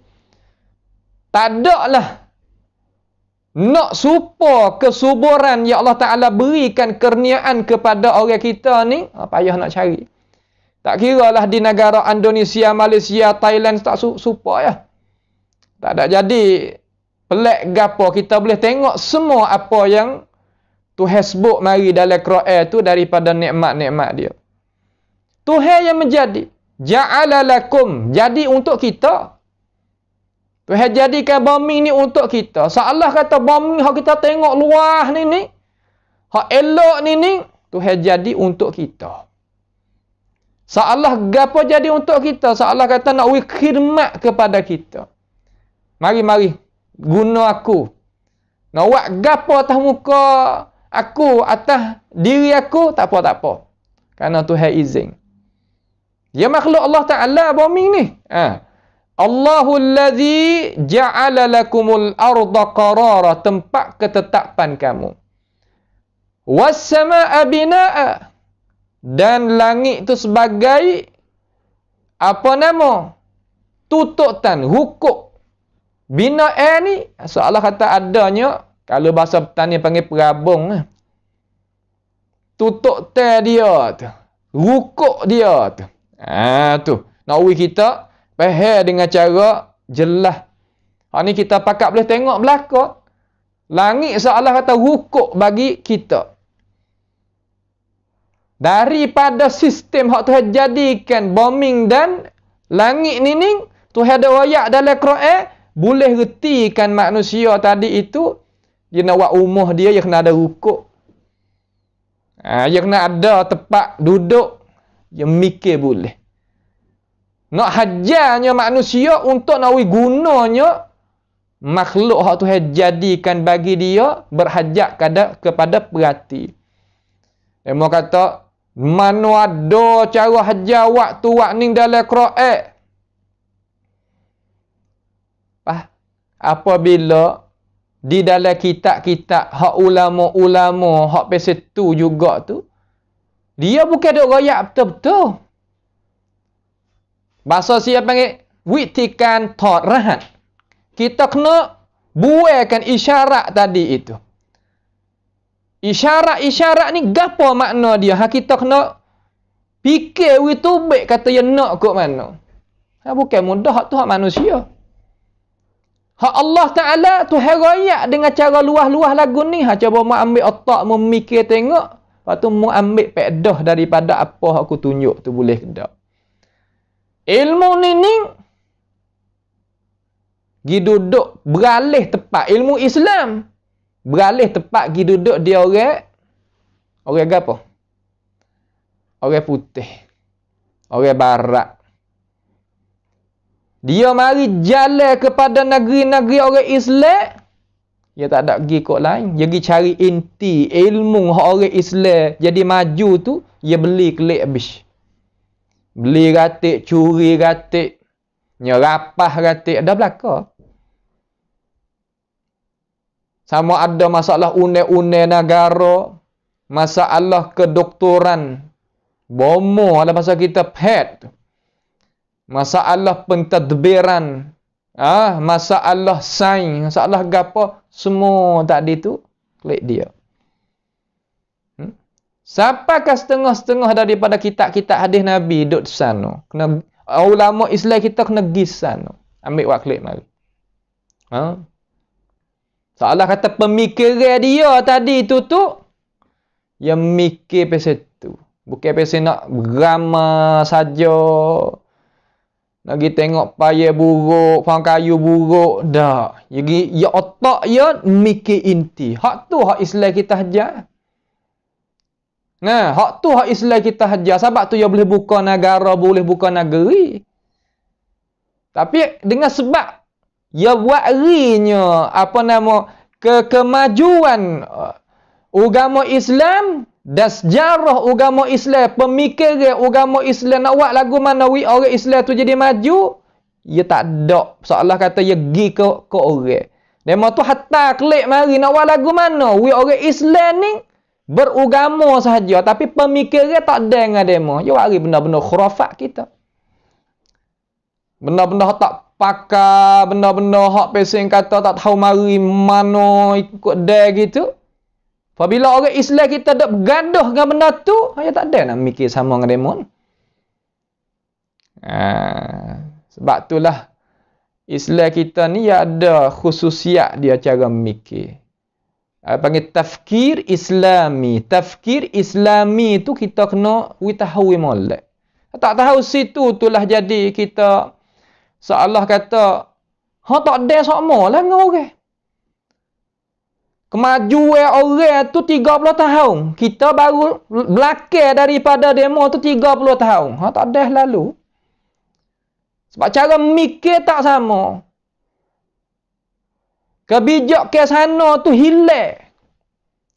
Tak ada lah nak supaya kesuburan yang Allah Ta'ala berikan kurniaan kepada orang kita ni, payah nak cari. Tak kira lah di negara Indonesia, Malaysia, Thailand, tak supaya ya. Tak ada jadi pelik gapo, kita boleh tengok semua apa yang Tuhan sebut mari dalam Quran tu daripada nikmat-nikmat dia. Tuhan yang menjadi. Ja'ala lakum, jadi untuk kita. Tuhan jadikan bumi ni untuk kita. Seolah kata bumi hak kita tengok luah ni, hak elok ni, Tuhan jadi untuk kita. Seolah gapo jadi untuk kita, seolah kata nak khidmat kepada kita. Mari guna aku. Nak buat gapo atas muka aku, atas diri aku, tak apa. Kerana Tuhan izin. Ya makhluk Allah Ta'ala bumi ni. Allahul ladzi ja'ala lakumul arda qarara, tempat ketetapan kamu. Was samaa binaa, dan langit itu sebagai apa nama? Tututan, hukuk. Binaa ni seolah kata adanya, kalau bahasa petani panggil perabung. Tututan dia tu. Hukuk dia tu. Tu. Nak uwi kita faham dengan cara jelas. Hak ni kita pakat boleh tengok belakang. Langit seolah kata hukuk bagi kita. Daripada sistem hak Tuhan jadikan bombing dan langit ni Tuhan ada ayat dalam Quran, boleh retikan manusia tadi itu dia nak buat rumah dia kena ada hukuk. Dia kena ada tempat duduk, dia mikir boleh. Nak hajarnya manusia untuk nak gunanya makhluk hak Tuhan jadikan bagi dia berhajat kepada perhati. Dia kata mana ada cara hajar waktu ni dalam Quran. Apabila di dalam kitab-kitab hak ulama-ulama hak pasal tu juga tu, dia bukan duk royak betul-betul. Bahasa siapa panggil witikan tarahan. Kita kena buaikan isyarat tadi itu. Isyarat ni gapo makna dia? Kita kena fikir itu baik kata yang nak kok mana. Bukan mudah hak tu hak manusia. Hak Allah Ta'ala tu herayak dengan cara luah-luah lagu ni. Cuba mu ambil otak, mu mikir tengok. Lepas tu mu ambil pedah daripada apa aku tunjuk tu boleh ke tak. Ilmu ni gi duduk beralih tepat. Ilmu Islam beralih tepat gi duduk dia orang apa? Orang putih. Orang barat. Dia mari jalan kepada negeri-negeri orang Islam. Dia tak ada pergi kok lain. Dia pergi cari inti ilmu orang Islam. Jadi maju tu, dia beli kelik habis. Beli ratik, curi ratik, nyerapah ratik. Ada belakang. Sama ada masalah undang-undang negara, masalah kedoktoran, bomo ada pasal kita pet, masalah pentadbiran, masalah sains, masalah gapo, semua tadi tu klik dia. Siapakah setengah-setengah daripada kitab-kitab hadis Nabi duduk di sana? Kena ulama Islam kita kena pergi sana. Ambil wak klik mari. Soalah kata pemikiran dia tadi tu yang mikir pasal tu. Bukan pasal nak beramah saja. Nak pergi tengok payah buruk, faham kayu buruk. Dah. Jadi ya otak ya mikir inti. Hak tu hak Islam kita hajar. Nah, hak tu hak Islam kita hajar. Sebab tu ya boleh buka negara, boleh buka negeri. Tapi dengan sebab ya buat rinya apa nama kemajuan agama Islam dan sejarah agama Islam, pemikiran agama Islam nak buat lagu mana orang Islam tu jadi maju, ya tak ada seolah kata ya pergi ke orang. Demo tu hatta klik mari nak buat lagu mana orang Islam ni beragama sahaja tapi pemikiran tak ada dengan demo. Ya wari benda-benda khurafat kita. Benda-benda tak pakar, benda-benda hak pesing kata tak tahu mari mana ikut dia gitu. Apabila orang Islam kita dak bergaduh dengan benda tu, dia tak ada nak mikir sama dengan demon. Sebab itulah Islam kita ni ya ada khususiat dia cara mikir. Panggil tafkir Islami. Tafkir Islami tu kita kena tahu molek. Tak tahu situ itulah jadi kita seolah kata tak ada sama lah dengan orang. Kemajuan orang tu 30 tahun. Kita baru belakang daripada demo tu 30 tahun. Tak ada lalu. Sebab cara mikir tak sama. Kebijak ke sana tu hilang.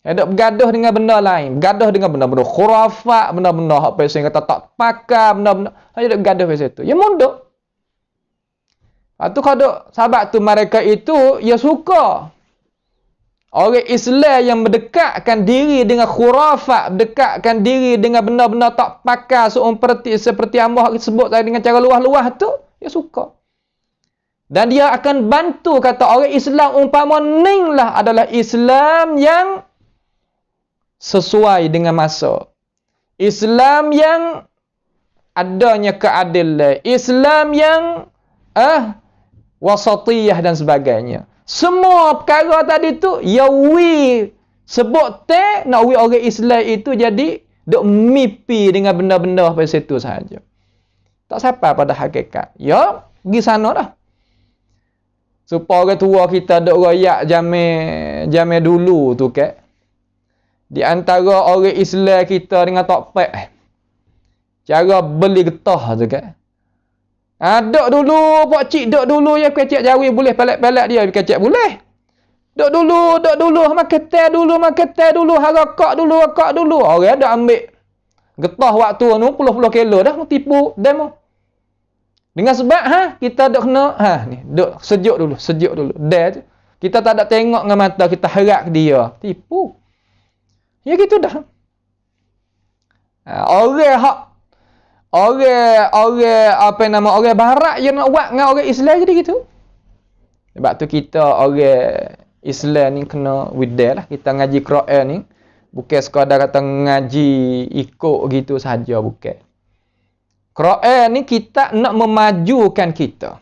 Ada bergaduh dengan benda lain, bergaduh dengan benda-benda khurafat, benda-benda apa yang kata tak pakar, benda-benda ada bergaduh pasal itu. Ya mondok. Lepas tu kalau sahabat tu mereka itu ya suka orang Islam yang mendekatkan diri dengan khurafat, mendekatkan diri dengan benda-benda tak pakar seperti hamba sebut tadi dengan cara luah-luah tu, dia suka. Dan dia akan bantu kata orang Islam umpama ning lah adalah Islam yang sesuai dengan masa. Islam yang adanya keadilan, Islam yang wasatiyah dan sebagainya. Semua perkara tadi tu ya sebut nak orang Islam itu jadi duk mimpi dengan benda-benda apa situ sahaja. Tak sampai pada hakikat. Ya, pergi sana dah. Supaya orang tua kita duk royak jamai dulu tu ke. Di antara orang Islam kita dengan tokpek. Cara beli getah tu kan. Duk dulu, pak cik duk dulu ya kecik jawi boleh pelak-pelak dia kecik boleh. Duk dulu, makan teh dulu, harakak dulu. Orang dah ambil getah waktu tu puluh-puluh kilo dah tipu demo. Dengan sebab kita duk kena ni, duk sejuk dulu. Dah kita tak ada tengok dengan mata, kita harap dia. Tipu. Ya gitu dah. Orang barat je nak buat dengan orang Islam jadi gitu. Sebab tu kita orang Islam ni kena widal lah. Kita ngaji Quran ni bukan sekadar kata ngaji ikut gitu saja, bukan. Quran ni kita nak memajukan kita.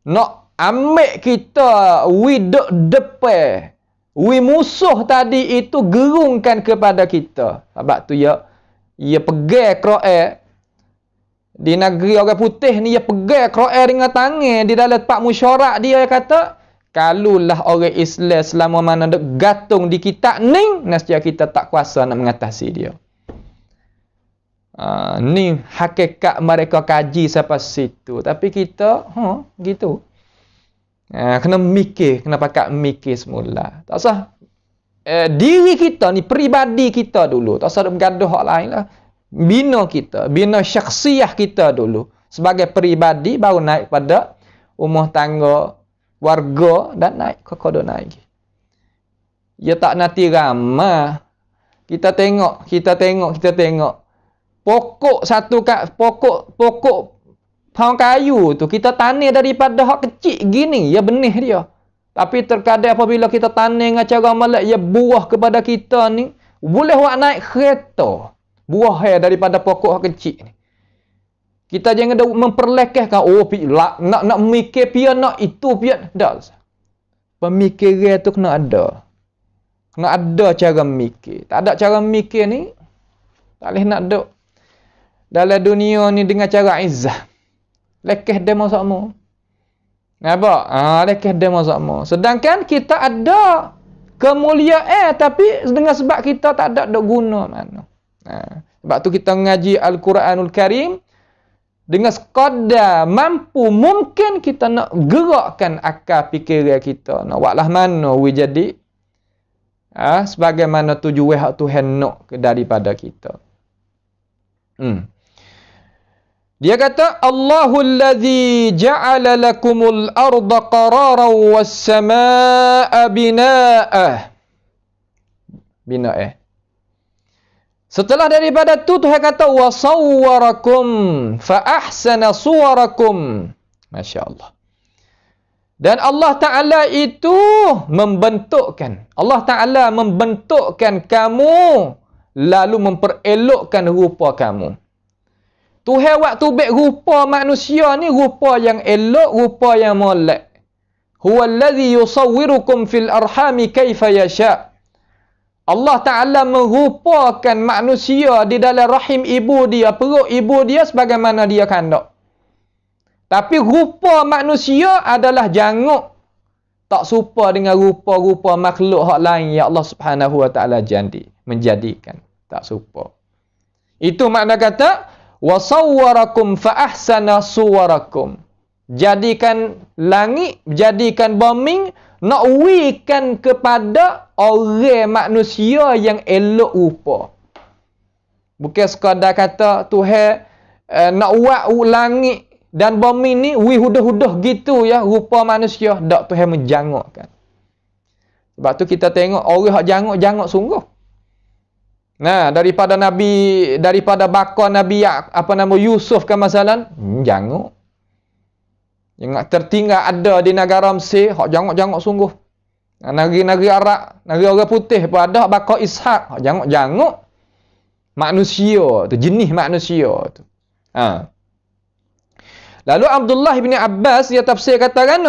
Nak ambil kita widuk depan. Musuh tadi itu gerungkan kepada kita. Sebab tu ia pegang Quran di negeri orang putih ni, ia pegang Quran dengan tangan di dalam tempat musyarak dia kata, kalulah orang Islam selama mana duk gantung di kitab ni, nescaya kita tak kuasa nak mengatasi dia. Ni hakikat mereka kaji sampai situ. Tapi kita gitu. Kena mikir, kena pakat mikir semula. Tak usah diri kita ni, peribadi kita dulu. Tak usah bergaduh hak lain lah. Bina kita, bina syakhsiah kita dulu. Sebagai peribadi baru naik pada rumah tangga, warga dan naik ke kodoh naik. Ya tak nanti ramah. Kita tengok. Pokok pohon kayu tu kita tanam daripada hak kecil gini, ya benih dia. Tapi terkadang apabila kita tanam dengan cara malak, ya buah kepada kita ni boleh buat naik kereta. Buah daripada pokok hak kecil ni. Kita jangan memperlekehkan nak mikir pian nak itu pian dak. Pemikiran tu kena ada. Kena ada cara mikir. Tak ada cara mikir ni tak boleh nak duk dalam dunia ni dengan cara izzah. Lekeh demo sama. Nampak? Lekeh demo sama. Sedangkan kita ada kemuliaan tapi dengan sebab kita tak ada dok guna mana. Sebab tu kita ngaji Al-Quranul Karim dengan sekadar mampu mungkin kita nak gerakkan akal fikiran kita. Nak buatlah mana we jadi sebagaimana tujuan hak Tuhan nak daripada kita. Dia kata Allahul ladzi ja'ala lakumul arda qararan was samaa'a bina'ah. Setelah daripada tu Tuhan kata wa sawwarakum fa ahsana suwarakum. Masya-Allah. Dan Allah Ta'ala itu membentukkan. Allah Ta'ala membentukkan kamu lalu memperelokkan rupa kamu. Tuhan waktu baik rupa manusia ni rupa yang elok, rupa yang molek. Huwallazi yusawwirukum fil arhami kaifa yasha. Allah Ta'ala merupakan manusia di dalam rahim ibu dia, perut ibu dia sebagaimana dia kandak. Tapi rupa manusia adalah janguk. Tak serupa dengan rupa-rupa makhluk hak lain yang Allah Subhanahu Wa Ta'ala menjadikan. Tak serupa. Itu makna kata wasawwarakum fa ahsana suwarakum. Jadikan langit, jadikan bumi nak wikan kepada orang manusia yang elok rupa. Bukan sekadar kata Tuhan nak buat langit dan bumi ni hudah-hudah gitu ya rupa manusia. Tak, Tuhan menjangokkan. Sebab tu kita tengok orang yang jangok sungguh. Nah, daripada bakar Nabi Yusuf ke masalah jangok. Yang tertinggal ada di negara Mesir, hak jangok-jangok sungguh. Negeri-negeri Arab, negeri orang putih pun ada bakar Ishak, hak jangok-jangok. Manusia tu, jenis manusia tu. Lalu Abdullah bin Abbas dia tafsir kata kan,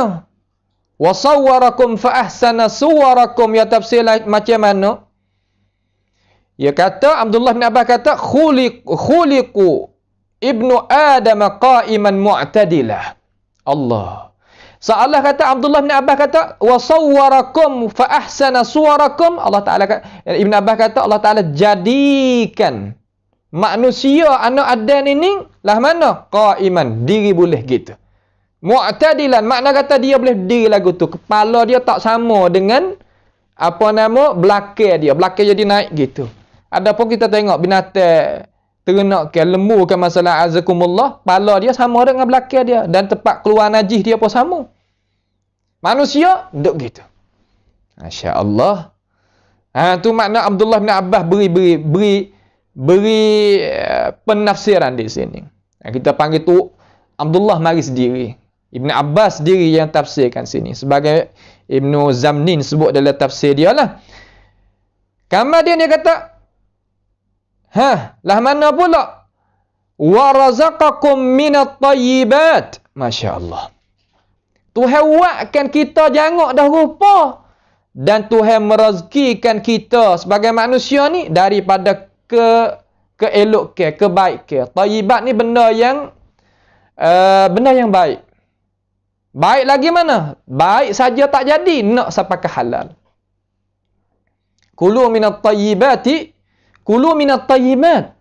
wa sawwarakum fa ahsana suwarakum, ya tafsir macam mana? Dia kata, Abdullah bin Abbas kata, khuliqu ibnu Adam qa'iman mu'tadilah. Allah. Seolah kata Abdullah bin Abbas kata, wa sawwarakum fa ahsana suwarakum. Allah Ta'ala kata, Ibn Abbas kata, Allah Ta'ala jadikan manusia anak Adam ini lah mana? Qa'iman, diri boleh gitu. Mu'tadilan, makna kata dia boleh diri lagu tu. Kepala dia tak sama dengan belakang dia. Belakang jadi naik gitu. Adapun kita tengok binatang ternak ke lembu ke masalah azakumullah, kepala dia sama dengan belakang dia dan tempat keluar najis dia pun sama. Manusia duk gitu. Masya-Allah. Tu makna Abdullah bin Abbas beri penafsiran di sini. Kita panggil tu Abdullah mari sendiri. Ibn Abbas sendiri yang tafsirkan sini. Sebagai Ibnu Zamnin sebut dalam tafsir dia lah. Kemudian dia kata, lah mana pula? Wa razaqakum minat tayyibat. Masya Allah. Tuhan buatkan kita jangok dah rupa. Dan Tuhan merezekikan kita sebagai manusia ni daripada keelok kebaik ke. Tayyibat ni benda yang baik. Baik lagi mana? Baik saja tak jadi, nak sampai ke halal. Kulu minat tayyibati, kulu minat tayyibat.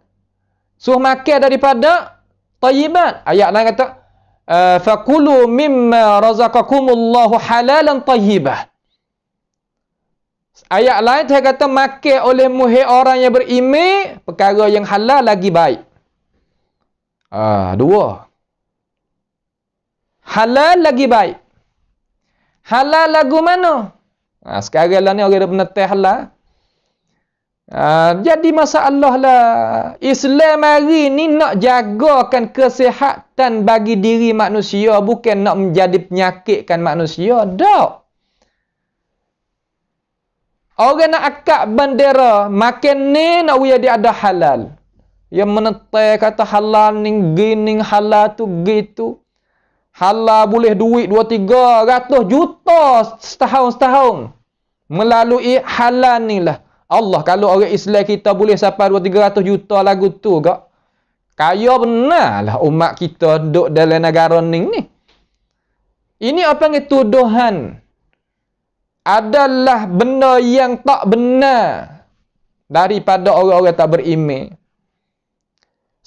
Suruh makan daripada tayyibat. Ayat lain kata, fakulu mimma razaqakumullahu halalan tayyibah. Ayat lain saya kata, makan oleh muhir orang yang beriman perkara yang halal lagi baik. Dua. Halal lagi baik. Halal lagu mana? Sekarang lah ni orang dah penetai halal. Jadi masalah lah. Islam hari ni nak jagakan kesihatan bagi diri manusia, bukan nak menjadi penyakitkan manusia. Tak. Orang nak akak bendera, makan ni nak dia ada halal. Yang menetai kata halal ni gini, halal tu gitu. Halal boleh duit 2-300 juta setahun. Melalui halal ni lah. Allah, kalau orang Islam kita boleh sampai 200-300 juta lagu tu kak. Kaya benar lah umat kita duduk dalam negara ni. Ini apa yang tuduhan? Adalah benda yang tak benar daripada orang-orang tak beriman.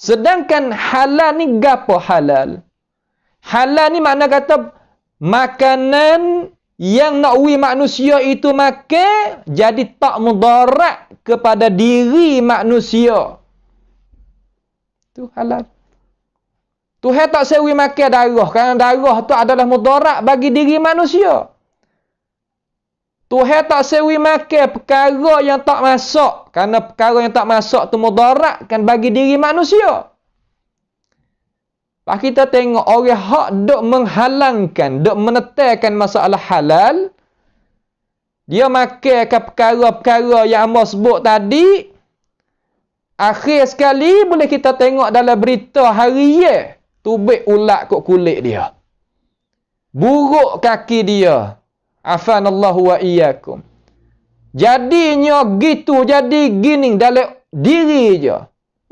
Sedangkan halal ni gapo halal? Halal ni makna kata makanan yang nak manusia itu makan jadi tak mudarat kepada diri manusia. Tu halal. Tuhan tak sewi makan darah kerana darah tu adalah mudarat bagi diri manusia. Tuhan tak sewi makan perkara yang tak masuk kerana perkara yang tak masuk tu mudarat kan bagi diri manusia. Pak kita tengok orang hak dok menghalangkan, dok menetapkan masalah halal. Dia makan ke perkara-perkara yang Amos sebut tadi. Akhir sekali boleh kita tengok dalam berita harian, tubik ulat kot kulit dia. Buruk kaki dia. Afanallahu wa iyyakum. Jadinya gitu, jadi gini dalam diri je.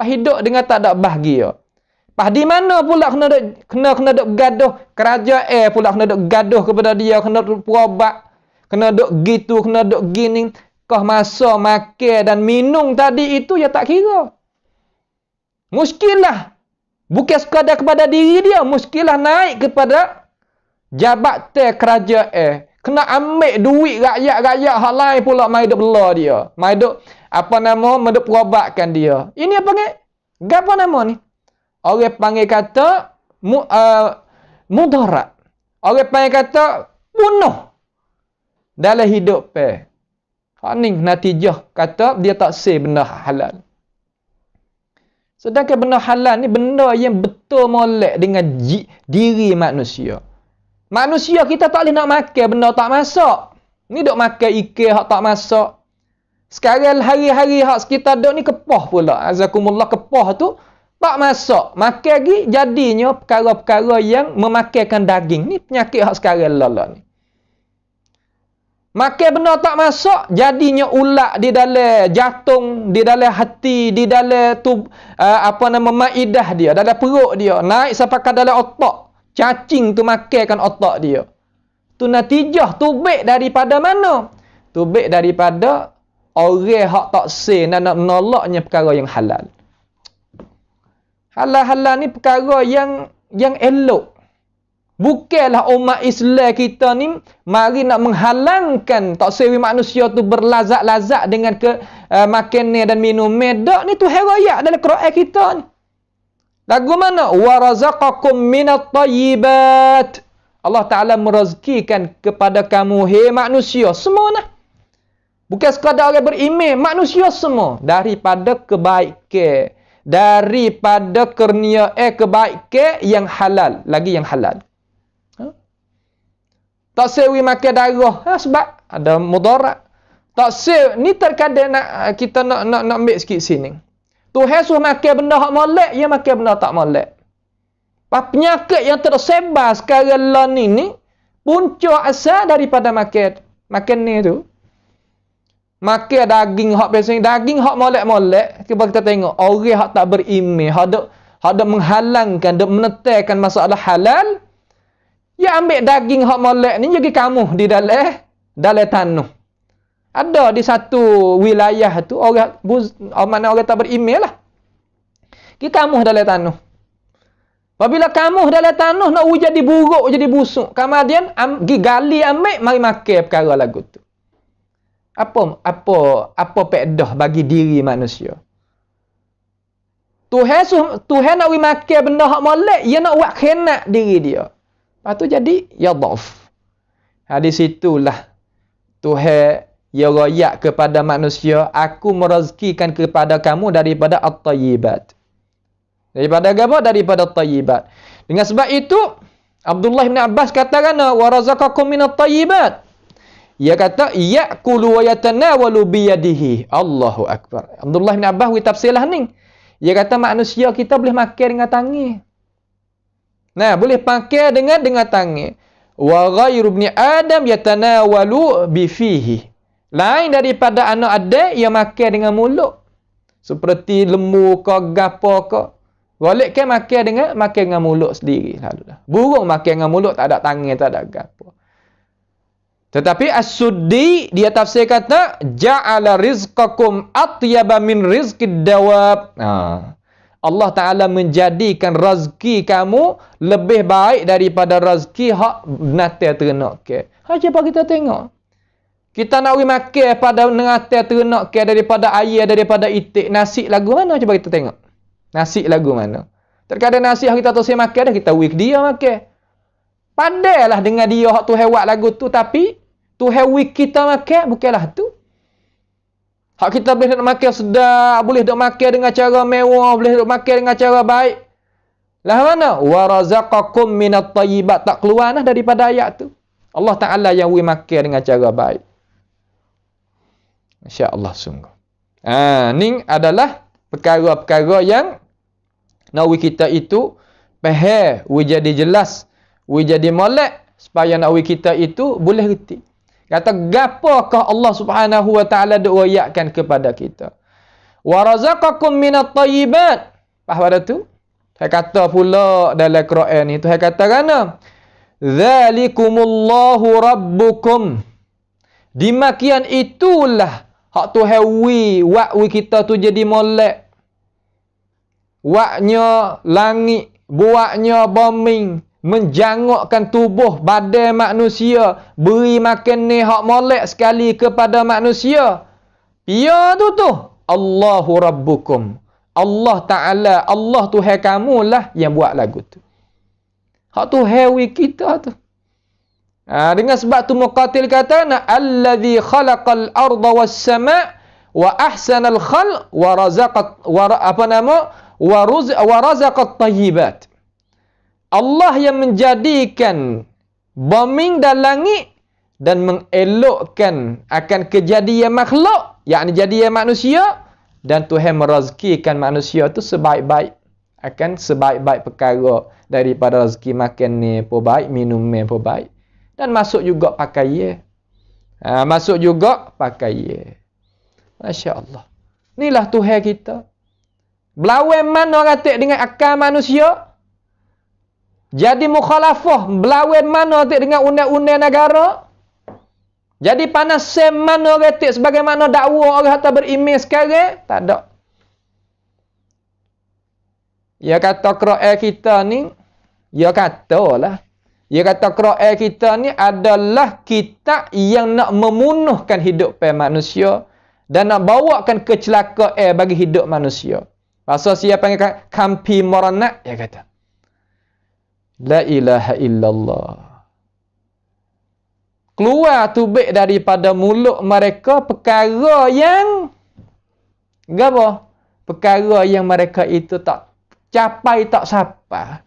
Pak hidup dengan tak ada bahagia. Pas di mana pula kena duk gaduh kerajaan pula kena duk gaduh kepada dia, kena duk berobat, kena duk gitu, kena duk gini, kau masa makan dan minum tadi itu ya tak kira. Muskilah bukan sekadar kepada diri dia, muskilah naik kepada jabatan kerajaan, Kena ambil duit rakyat-rakyat hak lain pula mai duk bela dia. Mai duk mai duk perobatkan dia. Ini apa ke? Gapo nama ni? Orang panggil kata mudarat. Orang panggil kata bunuh dalam hidup pe. Hak ni natijah kata dia tak sah benda halal. Sedangkan benda halal ni benda yang betul molek dengan diri manusia. Manusia kita tak boleh nak makan benda tak masak. Ni duk makan ikan hak tak masak. Sekarang hari-hari hak sekitar duk ni kepah pula. Azakumullah, kepah tu tak masak. Makan lagi jadinya perkara-perkara yang memakankan daging. Ni penyakit hak sekarang lala ni. Makan benda tak masak, jadinya ulat di dalam jantung, di dalam hati, di dalam maidah dia, dalam perut dia, naik sampai ke dalam otak. Cacing tu makankan otak dia. Tu natijah, tubik daripada mana? Tubik daripada orang hak tak sen nak menolaknya perkara yang halal. Halal-halal ni perkara yang elok. Bukanlah umat Islam kita ni mari nak menghalangkan tak sewi manusia tu berlazat-lazat dengan makanan dan minum. Dak ni tu herayak dalam Quran kita ni. Lagu mana? Wa razaqakum minat tayyibat. Allah Ta'ala merezekikan kepada kamu, hei manusia semua nah. Bukan sekadar orang beriman, manusia semua daripada kebaikan, daripada kurnia kebaikan yang halal, lagi yang halal. Tak sewi makan darah sebab ada mudarat. Tak sewi ni terkadang kita nak ambil sikit sini. Tuhan suruh makan benda hak molek, dia makan benda tak molek. Penyakit yang tersebar sekarang lah ni punca asal daripada makan ni tu. Makan daging hak biasa, daging hak molek-molek. Kita tengok orang hak tak beriman, hak dak menghalangkan, dak menetekan masalah halal. Ya ambil daging hak molek ni jadi kamu di dalam tanah. Ada di satu wilayah tu orang mana orang tak beriman lah. Kita kamu dalam tanah. Apabila kamu dalam tanah nak jadi buruk, jadi busuk, kemudian pergi gali ambil mari makan perkara lagu tu. Apa pedah bagi diri manusia? Tuhan nak makan benda hak molek, dia nak buat khianat diri dia. Lepas tu jadi ya dhaif. Di situlah Tuhan ya royak kepada manusia, aku merezekikan kepada kamu daripada at-tayyibat. Daripada apa? Daripada at-tayyibat. Dengan sebab itu Abdullah bin Abbas katakan wa razaqakum minat tayyibat. Ia kata ya'kulu wa yatanawalu bi yadihi. Allahu akbar. Abdullah bin Abbas tafsirlah ni. Ia kata manusia kita boleh makan dengan tangan. Nah, boleh pakai dengan tangan. Wa ghairu ibni Adam yatanawalu bi fihi. Lain daripada anak Adam yang makan dengan mulut. Seperti lembu ke gapo ke. Golek ke makan dengan mulut sendiri lalu dah. Burung makan dengan mulut, tak ada tangan, tak ada gapo. Tetapi As-Suddi dia tafsir kata ja'ala rizqakum atyaba min rizqid dawab. Allah Ta'ala menjadikan rezeki kamu lebih baik daripada rezeki hak binatang ternak ke. Cuba kita tengok. Kita nak makan pada binatang ternak ke daripada air, daripada itik. Nasi lagu mana? Cuba kita tengok. Nasi lagu mana? Terkadang nasi yang kita terus makan dah, kita wik dia makan. Padahlah dengan dia hak tu hewat lagu tu, tapi tu hewik kita makan, bukanlah tu. Hak kita boleh nak makan sedap, boleh nak makan dengan cara mewah, boleh nak makan dengan cara baik. Lah mana? Wa razaqakum minat tayyibat. Tak keluar dah daripada ayat tu. Allah Ta'ala yang makan dengan cara baik. Masya-Allah sungguh. Ni adalah perkara-perkara yang nawi kita itu faham, jadi jelas, jadi molek supaya nawi kita itu boleh reti. Kata gapakah Allah Subhanahu wa taala duk royakkan kepada kita. Wa razaqakum minat tayyibat. Pada tu saya kata pula dalam Quran ni, Tuhan kata kana zalikumullahu rabbukum. Demikian itulah hak Tuhan wi kita tu jadi molek. Waknya langit, buatnya bombing, menjangukkan tubuh badan manusia, beri makan ni hak molek sekali kepada manusia. Ya tu Allahu Rabbukum. Allah Ta'ala, Allah Tuhan kamu lah yang buat lagu tu. Hak tu hewi kita tu. Dengan sebab tu Muqatil kata, allazi khalaqal arda was sama' wa ahsanal khalq wa razaqat wa razaqat tayyibat. Allah yang menjadikan bumi dan langit dan mengelokkan akan kejadian makhluk, yakni jadian manusia, dan Tuhan merezekikan manusia tu sebaik-baik perkara daripada rezeki makan ni pun baik, minum ni pun baik, dan masuk juga pakaian. Masuk juga pakaian. Masya-Allah. Inilah Tuhan kita. Berlawan mana ratik dengan akal manusia? Jadi mukhalafah berlawan mana ratik dengan undang-undang negara? Jadi panas mana ratik sebagaimana dakwa orang hatta beriman sekarang? Tak ada. Ya kata Quran kita ni, ya katalah, ya kata Quran kita ni adalah kitab yang nak memunuhkan hidup manusia dan nak bawakan kecelakaan bagi hidup manusia. Pasal siapa panggil kampi moranak, ya kata. La ilaha illallah. Keluar tubik daripada mulut mereka perkara yang apa? Perkara yang mereka itu tak capai, tak sampai.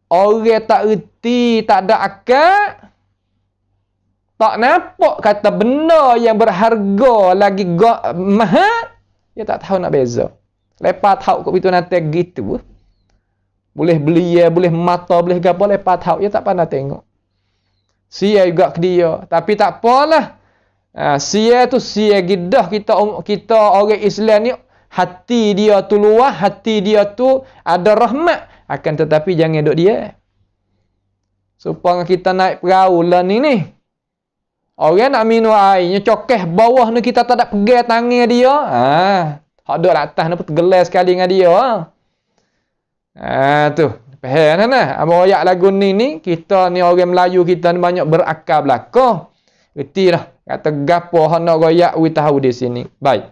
Orang tak reti, tak ada akal, tak nampak kata benda yang berharga lagi mahal, dia tak tahu nak beza. Lepas tahu kok itu nanti gitu. Boleh beli, boleh mata, boleh gapo, lepas tahu dia tak pandai tengok. Sia juga ke dia, tapi tak apalah. Sia tu sia gidah kita orang Islam ni, hati dia tu luah, hati dia tu ada rahmat, akan tetapi jangan duduk dia. Supaya kita naik perahu lah ni. Orang nak minum airnya cokeh bawah ni kita tak ada pegang tangan dia. Hak duduk atas ni pun tergelar sekali dengan dia. Tu. Faham kan? Apa ayat lagu ni kita ni orang Melayu kita ni banyak berakal belaka. Reti dah. Kata gapo hak nak royak we tahu di sini. Baik.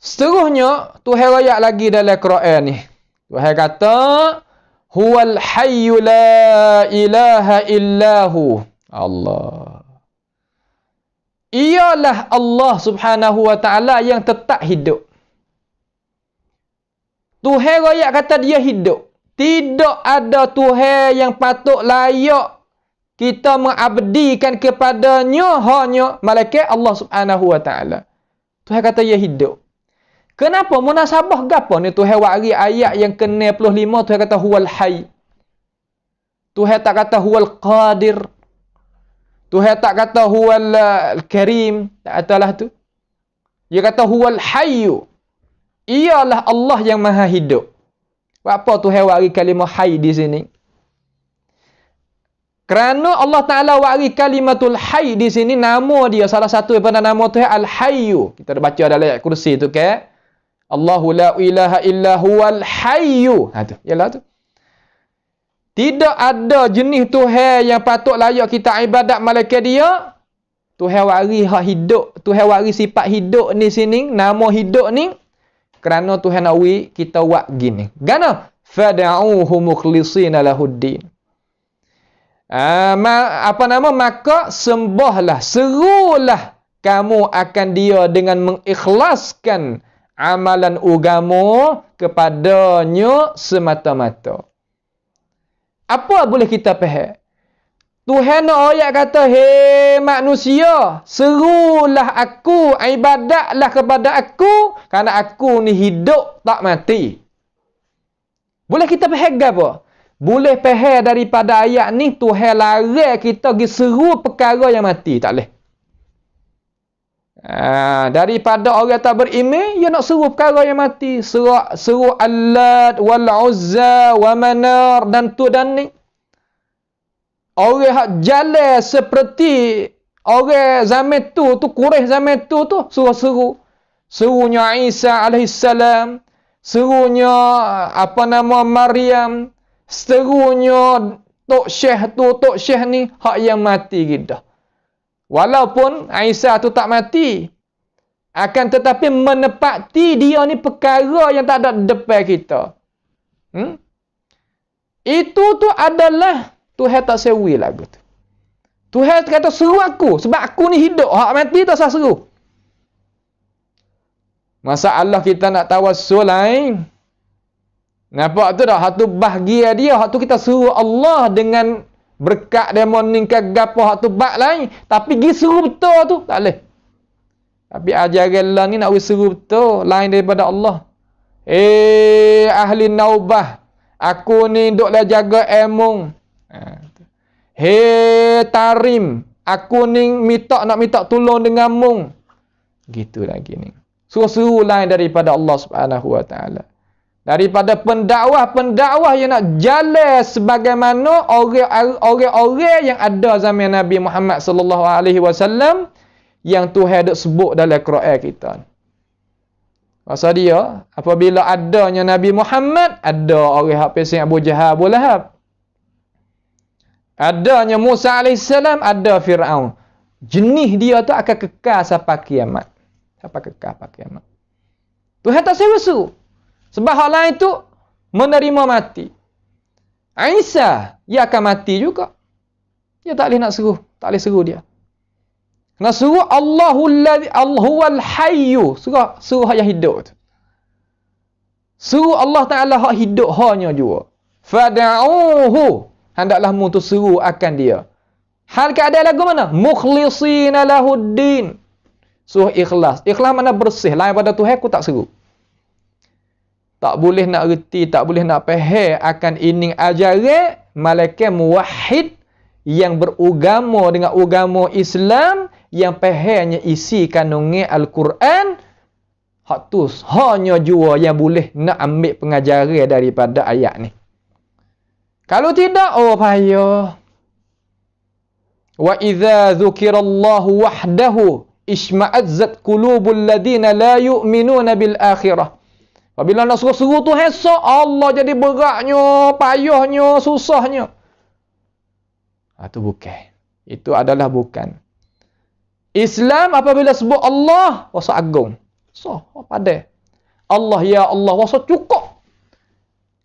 Seterusnya Tuhan royak lagi dalam Quran ni. Tuhan kata huwal hayyu la ilaha illahu. Allah. Ialah Allah Subhanahu wa taala yang tetap hidup. Tuhan royak kata dia hidup. Tidak ada Tuhan yang patut layak kita mengabdikan kepadanya hanya malaikat Allah Subhanahu wa taala. Tuhan kata dia hidup. Kenapa munasabah gapo ni Tuhan wari ayat yang ke-65 Tuhan kata huwal hayy. Tuhan tak kata huwal qadir. Tuhan tak kata huwal karim, tak katalah tu. Dia kata huwal hayyu. Ialah Allah yang maha hidup. Apa Tuhan wari kalimah hayy di sini? Kerana Allah Ta'ala wari kalimatul hayy di sini, nama dia salah satu daripada nama Tuhan Al-Hayyu. Kita dah baca dalam ayat kursi tu ke? Allahu la ilaha illa huwal hayyu. Tu. Yalah tu. Tidak ada jenis Tuhan yang patut layak kita ibadat malaikat dia. Tuhan wari hak hidup, Tuhan wari sifat hidup ni sini, nama hidup ni. Kerana Tuhan nak kita buat gini. Gana? Fada'uhu mukhlishina lahuddin. Maka sembahlah, serulah kamu akan dia dengan mengikhlaskan amalan agama kepadanya semata-mata. Apa boleh kita faham? Tuhan ayat kata, hei manusia, serulah aku, ibadatlah kepada aku, kerana aku ni hidup tak mati. Boleh kita faham apa? Boleh faham daripada ayat ni, Tuhan larang kita pergi seru perkara yang mati. Tak boleh. Daripada orang tak beriman, dia nak seru perkara yang mati. Seru Allat, wal Uzza, wa Manar, dan tu dan ni. Orang hak jalan seperti orang zaman tu Quraisy zaman tu seru. Serunya Isa alaihissalam, serunya Maryam, seterunya Tok Syekh ni hak yang mati gitu. Walaupun Aisyah tu tak mati, akan tetapi menepati dia ni perkara yang tak ada depan kita. Itu tu adalah Tuhan tak sewi lagu tu. Tuhan kata seru aku sebab aku ni hidup, hak mati tak sah seru. Masalah kita nak tawassul lain. Nampak tu dah, hak tu bahagia dia, hak tu kita suruh Allah dengan berkat dia meningkat gapo hak tu bak lain, tapi gi suruh betul tu tak boleh. Tapi ajaran Allah ni nak suruh betul lain daripada Allah. Ahli naubah, aku ni duklah jaga emong. Tarim, aku ni nak minta tolong dengan mung. Gitu lagi ni. Suruh-suruh lain daripada Allah Subhanahu wa taala. Daripada pendakwah yang nak jalan sebagaimana orang-orang yang ada zaman Nabi Muhammad sallallahu alaihi wasallam yang Tuhan dak sebut dalam Quran kita. Pasal dia, apabila adanya Nabi Muhammad, ada orang hak pesing Abu Jahal, Abu Lahab. Adanya Musa alaihissalam, ada Firaun. Jenis dia tu akan kekal sampai kiamat. Sampai kekal sampai kiamat. Tuhan tak seru-seru. Sebab hal lain tu menerima mati. Aisyah, dia akan mati juga. Dia tak boleh nak seru. Tak boleh seru dia. Nak seru Allahuwal hayyu. Seru yang hidup tu. Seru Allah Ta'ala hak hidup hanya jua. Fada'uhu. Hendaklah mu tu seru akan dia. Hal keadaan lagu mana? Mukhlisina lahuddin. Suruh ikhlas. Ikhlas mana bersih. Lain pada Tuhan aku tak seru. Tak boleh nak reti, tak boleh nak faham akan ining ajaran malaikat muwahhid yang beragama dengan agama Islam yang fahamnya isi kandungan Al-Quran. Hak tu hanya jua yang boleh nak ambil pengajaran daripada ayat ni. Kalau tidak, payah. Wa idza dzukirallahu wahdahu isma'azzat qulubul ladina la yu'minuna bil akhirah. Apabila nak suruh-suruh tu hesok, Allah jadi beratnya, payahnya, susahnya. Itu bukan. Itu adalah bukan. Islam apabila sebut Allah, wasa agung. So, pada. Allah, ya Allah, wasa cukup.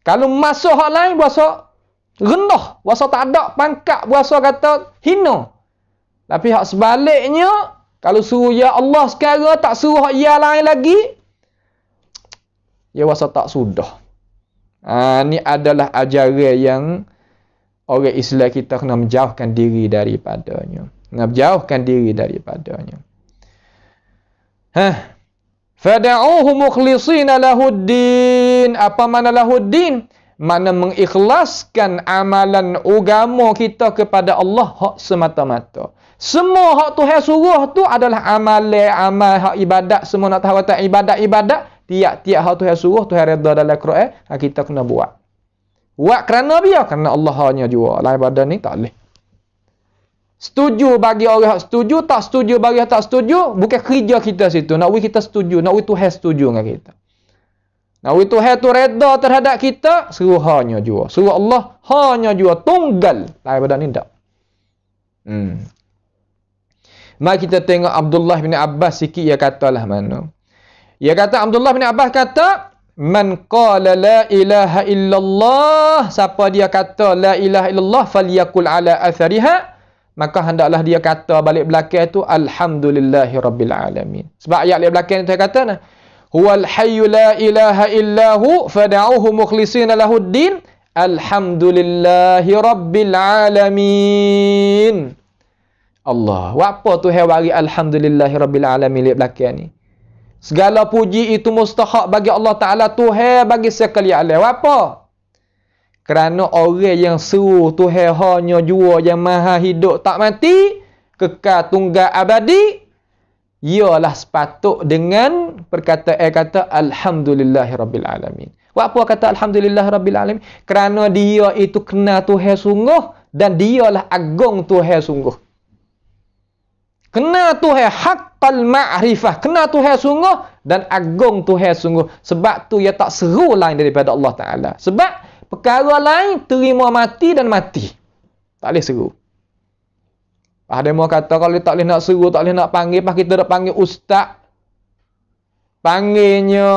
Kalau masuk hal lain, wasa rendah. Wasa tak ada pangkat, wasa kata hina. Tapi hak sebaliknya, kalau suruh ya Allah sekarang, tak suruh ya lain lagi, ya wasa tak sudah. Ni adalah ajaran yang orang Islam kita kena menjauhkan diri daripadanya. Kena menjauhkan diri daripadanya. Fada'uhu mukhlisina lahuddin. Apa makna lahuddin? Makna mengikhlaskan amalan agama kita kepada Allah hak semata-mata. Semua hak Tuhan suruh tu adalah amal hak ibadat. Semua nak tahu kata ibadat. Tiap-tiap hal Tuhan suruh, Tuhan redha dalam Quran, kita kena buat. Buat kerana biar, kerana Allah hanya jua. Lain pada ni tak boleh. Setuju bagi orang yang setuju, tak setuju bagi yang tak setuju, bukan kerja kita situ. Nak kita setuju, nak Tuhan setuju dengan kita. Nak Tuhan tu redha terhadap kita, suruh hanya jua. Suruh Allah hanya jua, tunggal. Lain pada ni tak. Mari kita tengok Abdullah bin Abbas sikit, ia katalah mana. Ia kata, Abdullah bin Abbas kata, man qala la ilaha illallah, siapa dia kata la ilaha illallah, falyakul ala athariha, maka hendaklah dia kata balik belakang tu, alhamdulillahi rabbil alamin. Sebab ayat balik belakang tu dia kata, huwal hayyu la ilaha illahu, fada'uhu mukhlisina lahuddin, alhamdulillahi rabbil alamin. Allah, apa tu bagi alhamdulillahi rabbil alamin balik belakang ni? Segala puji itu mustahak bagi Allah Ta'ala, Tuhan bagi sekalian alam. Apa? Kerana orang yang seru Tuhan hanya jua yang maha hidup tak mati, kekal tunggal abadi, ialah sepatut dengan perkataan kata alhamdulillahi rabbil alamin. Apa kata alhamdulillahi rabbil alamin? Kerana dia itu kenal Tuhan sungguh dan dialah agung Tuhan sungguh. Kenal Tuhan haqqal ma'rifah, kenal Tuhan sungguh dan agung Tuhan sungguh. Sebab tu ia tak seru lain daripada Allah Ta'ala. Sebab perkara lain terima mati dan mati. Tak boleh seru. Ada yang kata kalau tak boleh nak seru, tak boleh nak panggil, pas kita nak panggil ustaz. Panggilnya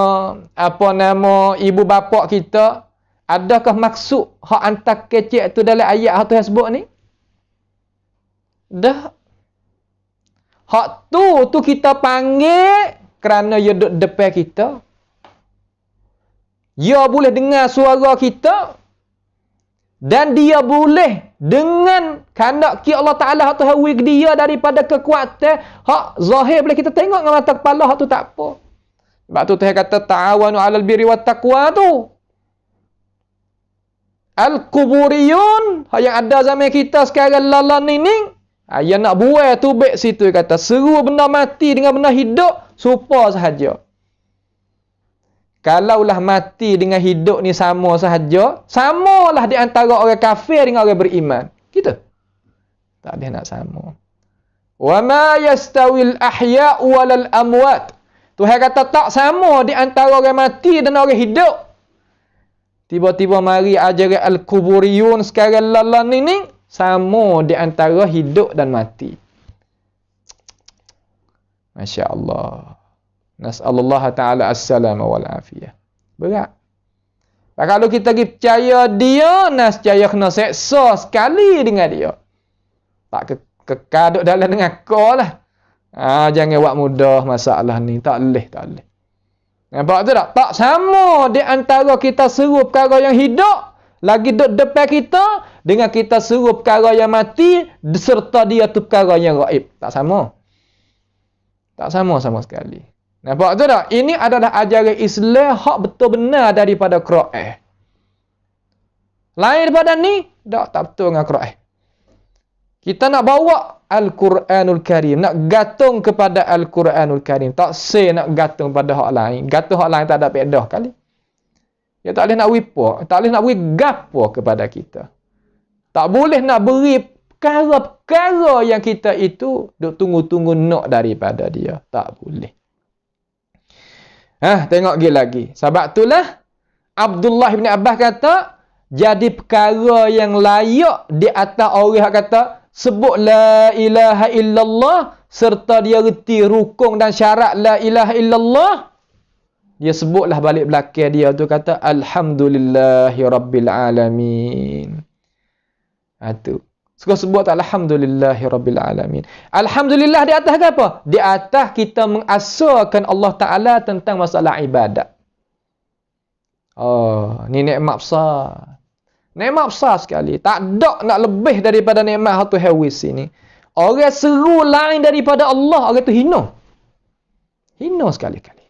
apa nama ibu bapa kita, adakah maksud hak hantar kecek tu dalam ayat hak tu yang sebut ni? Dah. Hak tu kita panggil kerana dia duduk depan kita. Dia boleh dengar suara kita. Dan dia boleh dengan kehendak Allah Ta'ala hak tu hawi dia daripada kekuatan hak zahir boleh kita tengok dengan mata kepala, hak tu tak apa. Sebab tu Tuhan kata ta'awanu 'alal birri wat taqwa tu. Al-kuburiyun yang ada zaman kita sekarang lalan ni. Yang nak buai tu baik situ kata seru benda mati dengan benda hidup serupa sahaja. Kalaulah mati dengan hidup ni sama sahaja, samalah di antara orang kafir dengan orang beriman. Gitu. Tak ada nak sama. Wa ma yastawil ahya' walal amwat. Tuhan kata tak sama di antara orang mati dan orang hidup. Tiba-tiba mari ajaran al-kuburiyun sekarang lalan ni sama di antara hidup dan mati. Masya Allah. Nas'alullah ta'ala as-salama wal afiyah. Berat. Kalau kita pergi percaya dia, nascaya kena seksa sekali dengan dia. Tak kekal duduk dalam dengan kau lah. Jangan buat mudah masalah ni. Tak boleh, tak boleh. Nampak tu tak? Tak sama di antara kita seru perkara yang hidup, lagi duduk depan kita, dengan kita seru perkara yang mati, serta dia tu perkara yang gaib. Tak sama. Tak sama sama sekali. Nampak tu tak? Ini adalah ajaran Islam hak betul benar daripada Quran. Lain daripada ni, tak betul dengan Quran. Kita nak bawa Al-Quranul Karim, nak gantung kepada Al-Quranul Karim. Tak say nak gantung pada hak lain. Gantung hak lain tak ada pedah kali. Dia tak boleh nak wipo, tak boleh nak beri gapo kepada kita. Tak boleh nak beri perkara-perkara yang kita itu duk tunggu-tunggu nak daripada dia. Tak boleh. Tengok lagi. Sebab itulah Abdullah bin Abbas kata, jadi perkara yang layak di atas orang kata sebut la ilaha illallah serta dia reti rukun dan syarat la ilaha illallah. Dia sebutlah balik belakang dia tu kata alhamdulillahi rabbil alamin. Itu. Suka sebut alhamdulillahi rabbil alamin. Alhamdulillah di atas apa? Di atas kita mengasahkan Allah Ta'ala tentang masalah ibadat. Oh, ni nikmat besar. Nikmat besar sekali. Tak ada nak lebih daripada nikmat hatu hewis ini. Orang seru lain daripada Allah, orang tu hina. Hina sekali-kali.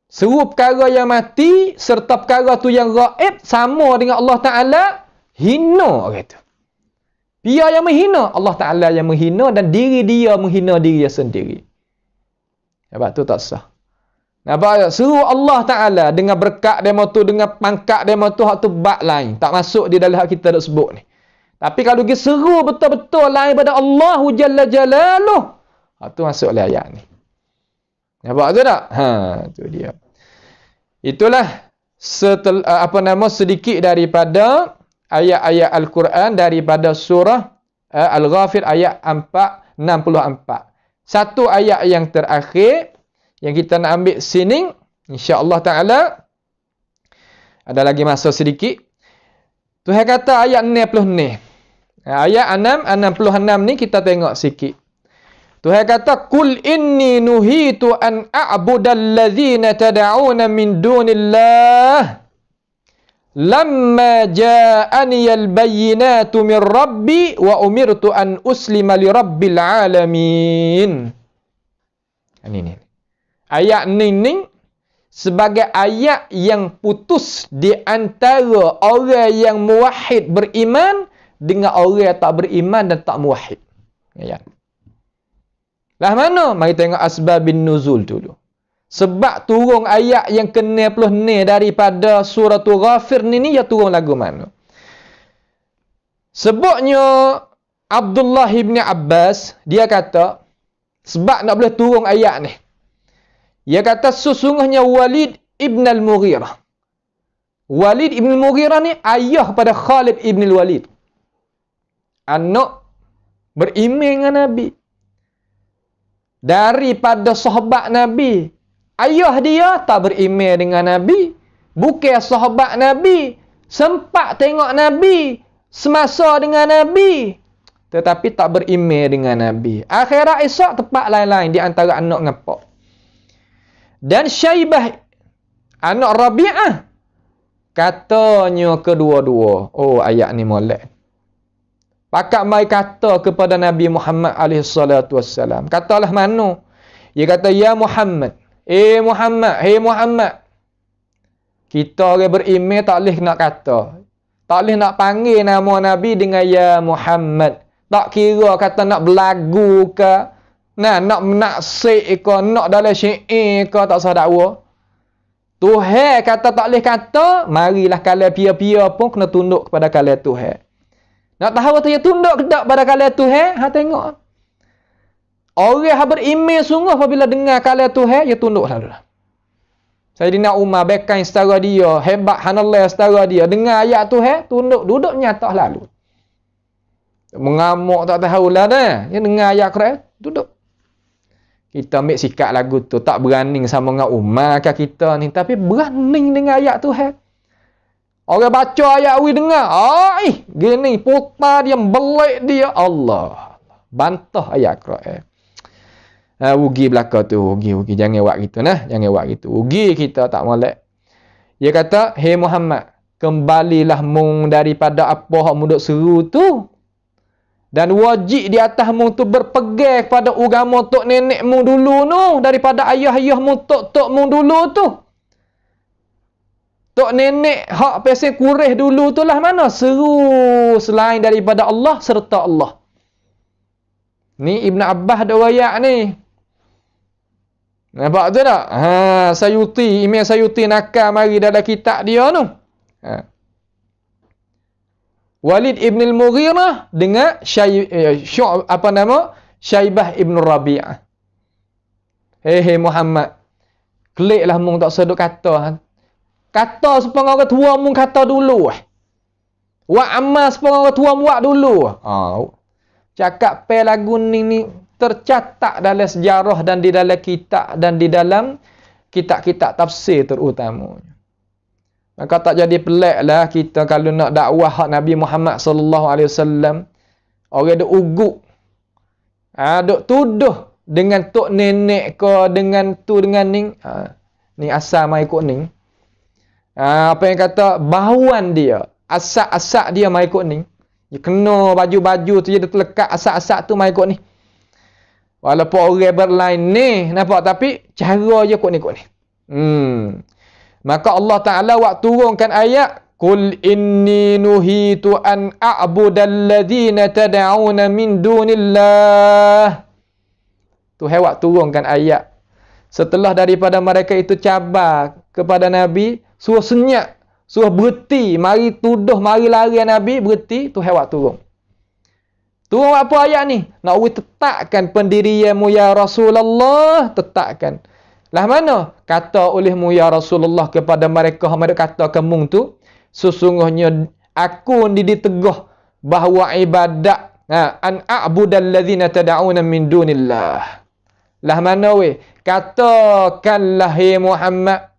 Seru perkara yang mati serta perkara tu yang gaib sama dengan Allah Ta'ala, hina orang tu. Dia yang menghina, Allah Ta'ala yang menghina dan diri dia menghina diri dia sendiri. Sebab tu tak sah. Nampak? Suruh Allah Ta'ala dengan berkat demo tu, dengan pangkat demo tu, hak tu bab lain. Tak masuk di dalam hak kita nak sebut ni. Tapi kalau kita seru betul-betul lain pada Allah Jalla Jalaluh, hak tu masuk dalam ayat ni. Nampak tu tak? Tu dia. Itulah sedikit daripada ayat-ayat Al-Quran daripada surah Al-Ghafir ayat 64. Satu ayat yang terakhir yang kita nak ambil sini, insya-Allah taala ada lagi masa sedikit. Tuhan kata ayat 60 ni. Ayat 66 ni kita tengok sikit. Tuhan kata qul inni nuhitu an a'budal ladzina tad'una min dunillah lamma ja'aniyal bayyinatu min rabbi wa umirtu an uslima li rabbil alamin. Ini. Ayat ni sebagai ayat yang putus di antara orang yang muwahhid beriman dengan orang yang tak beriman dan tak muwahhid. Ayat. Lah mana? Mari tengok asbabun nuzul dulu. Sebab turun ayat yang ke-60 ni daripada surah Ghafir ni ya turun lagu mana? Sebabnya Abdullah bin Abbas dia kata sebab nak boleh turun ayat ni. Dia kata sesungguhnya Walid ibn al-Mughirah Walid ibn Mughirah ni ayah pada Khalid ibn Walid. Anak beriman dengan Nabi. Daripada sahabat Nabi. Ayah dia tak beriman dengan Nabi. Bukan sahabat Nabi. Sempat tengok Nabi. Semasa dengan Nabi. Tetapi tak beriman dengan Nabi. Akhirat esok tempat lain-lain di antara anak dengan pak. Dan Syaibah anak Rabi'ah katanya kedua-dua. Oh, ayat ni molek. Pakak mai kata kepada Nabi Muhammad SAW. Katalah mana? Dia kata, ya Muhammad. Muhammad. Hey Muhammad. Kita orang beriman tak boleh nak kata. Tak boleh nak panggil nama Nabi dengan ya Muhammad. Tak kira kata nak berlagu ke. Nak menaksik ke. Nak dalam syair ke. Tak usah dakwa. Tuhan kata tak boleh kata. Marilah kalian pia-pia pun kena tunduk kepada kalian Tuhan. Nak tahu tu dia tunduk ke tak pada kalian Tuhan? Tengok. Orang yang beriman sungguh apabila dengar kalian Tuhan, dia tunduk lalu. Sayyidina Umar bekan setara dia, hebat hanallah setara dia. Dengar ayat Tuhan, tunduk, duduk nyata lalu. Mengamuk tak tahulah dah. Dia dengar ayat Quran, duduk. Kita ambil sikap lagu tu, tak berani sama dengan Umar ke kita ni, tapi berani dengan ayat Tuhan. Orang baca ayat we dengar. Gini putar dia, belik dia. Allah. Bantah ayat Quran. Rugi belaka tu. Rugi. Jangan buat gitu nah. Jangan buat gitu. Rugi kita tak molek. Dia kata, hey Muhammad, kembalilah mung daripada apa hak mu duk seru tu. Dan wajib di atas mu tu berpegang pada agama tok nenek mu dulu tu. Daripada ayah-ayah mu tok mu dulu tu. Tok nenek hak pesen Quraisy dulu tu lah mana? Seru selain daripada Allah serta Allah. Ni Ibn Abbas ada wayak ni. Nampak tu tak? Sayuti, Imam Sayuti nakal mari dalam kitab dia tu. Walid ibn al-Mughirah dengan Syaibah ibn Rabi'ah. Hei Muhammad. Keliklah mung tak seduk kata. Kata sepengah orang tua mu kata dulu. Wak amal sepengah orang tua mu buat dulu. Cakap pe lagu ni tercatat dalam sejarah dan di dalam kitab dan di dalam kitab-kitab tafsir terutamanya. Maka tak jadi pelik lah kita kalau nak dakwah hak Nabi Muhammad SAW. Orang duk ugut. Duk tuduh dengan tok nenek ke, dengan tu dengan ni. Ni asal mai ikut ni. Apa yang kata bahuan dia, asak-asak dia mai ikut ni. Dia kena baju-baju tu dia terlekat asak-asak tu mai ikut ni. Walaupun orang berlain ni nampak tapi cara je ikut ni. Maka Allah Taala waktu turunkan ayat Qul inni nuhitu an a'budal ladzina tad'una min dunillah. Tuhan waktu turunkan ayat setelah daripada mereka itu cabar kepada Nabi, suruh senyap, suruh berhenti, mari tuduh, mari lari Nabi, berhenti, Tuhan waktu turun. Turun apa ayat ni? Nak tetapkan pendirianmu ya Rasulullah, tetapkan. Lah mana? Kata olehmu ya Rasulullah kepada mereka, mereka kata kemung tu, sesungguhnya aku ditegah bahawa ibadat an a'budal ladzina tad'una min dunillah. Lah mana weh? Katakanlah hai Muhammad,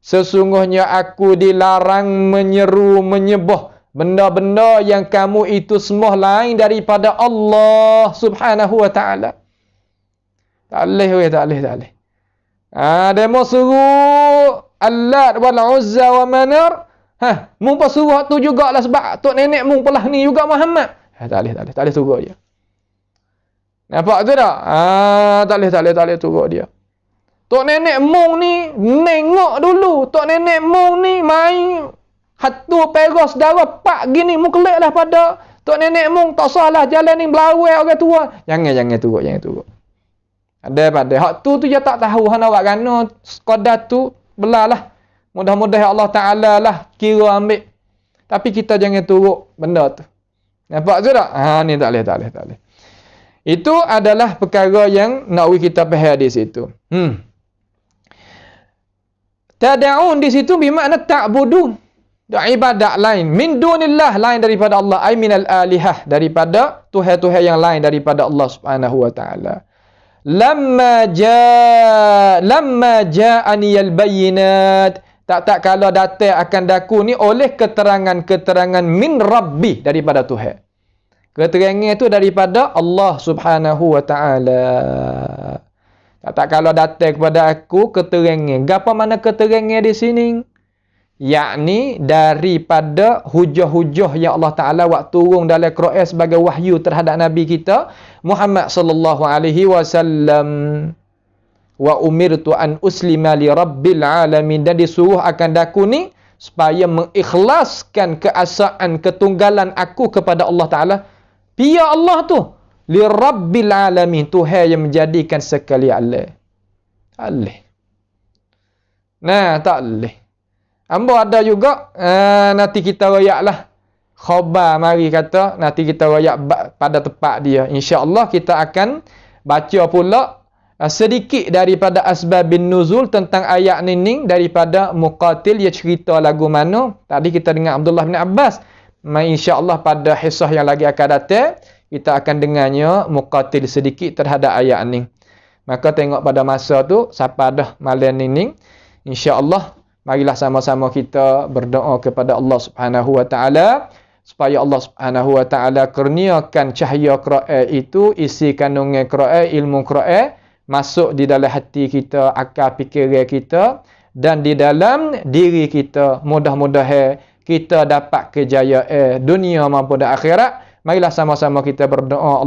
sesungguhnya aku dilarang menyeru, menyembah benda-benda yang kamu itu semua lain daripada Allah Subhanahu wa ta'ala. Tak boleh weh, tak boleh. Demo suruh Allat wal Uzza wa Manar. Mu pun suruh tu jugalah sebab tok nenek mu pelah ni juga Muhammad. Tak boleh suruh dia. Nampak tu tak? Tak boleh suruh dia. Tok nenek mung ni nengok dulu. Tok nenek mung ni main hatu peros darah pak gini mu keliklah pada tok nenek mung tak salah jalan ni belawai orang tua. Jangan turut. Ada pada hak tu dia tak tahu hang nak buat gano sekadar tu belalah. Mudah-mudahan Allah Taala lah kira ambil. Tapi kita jangan turut benda tu. Nampak tu tak? Ni tak boleh. Itu adalah perkara yang nak kita faham di situ. Tad'un di situ bermakna ta'budun. dak ibadat lain min dunillah, lain daripada Allah, ai minal alihah, daripada tuhan-tuhan yang lain daripada Allah Subhanahu wa taala. Lamma ja'aniyal bayyinat, tak kalau datang akan daku ni oleh keterangan-keterangan min rabbi, daripada Tuhan. Keterangan itu daripada Allah Subhanahu wa taala. Tak kalau datang kepada aku keterangan. Gapo mana keterangan di sini? Yakni daripada hujah-hujah yang Allah Taala buat turun dalam Quran sebagai wahyu terhadap Nabi kita Muhammad sallallahu alaihi wasallam. Wa umirtu an uslima li rabbil alamin, dan disuruh akan daku ni supaya mengikhlaskan keesaan ketunggalan aku kepada Allah Taala. Pia Allah tu li rabbil alamin, Tuhan yang menjadikan sekali Allah. Allah. Nah, tak boleh. Ambo ada juga nanti kita royak khabar mari kata nanti kita royak pada tempat dia. Insya-Allah kita akan baca pula sedikit daripada asbabun nuzul tentang ayat ni daripada Muqatil. Dia cerita lagu mana tadi kita dengar Abdullah bin Abbas. Insya-Allah pada hisah yang lagi akan datang kita akan dengarnya Muqatil sedikit terhadap ayat ni. Maka tengok pada masa tu siapa dah malam ni insya-Allah marilah sama-sama kita berdoa kepada Allah Subhanahu wa taala supaya Allah Subhanahu wa taala kurniakan cahaya Quran itu, isi kandungan Quran, ilmu Quran masuk di dalam hati kita, akal fikiran kita dan di dalam diri kita. Mudah-mudahan kita dapat kejayaan dunia maupun akhirat. Marilah sama-sama kita berdoa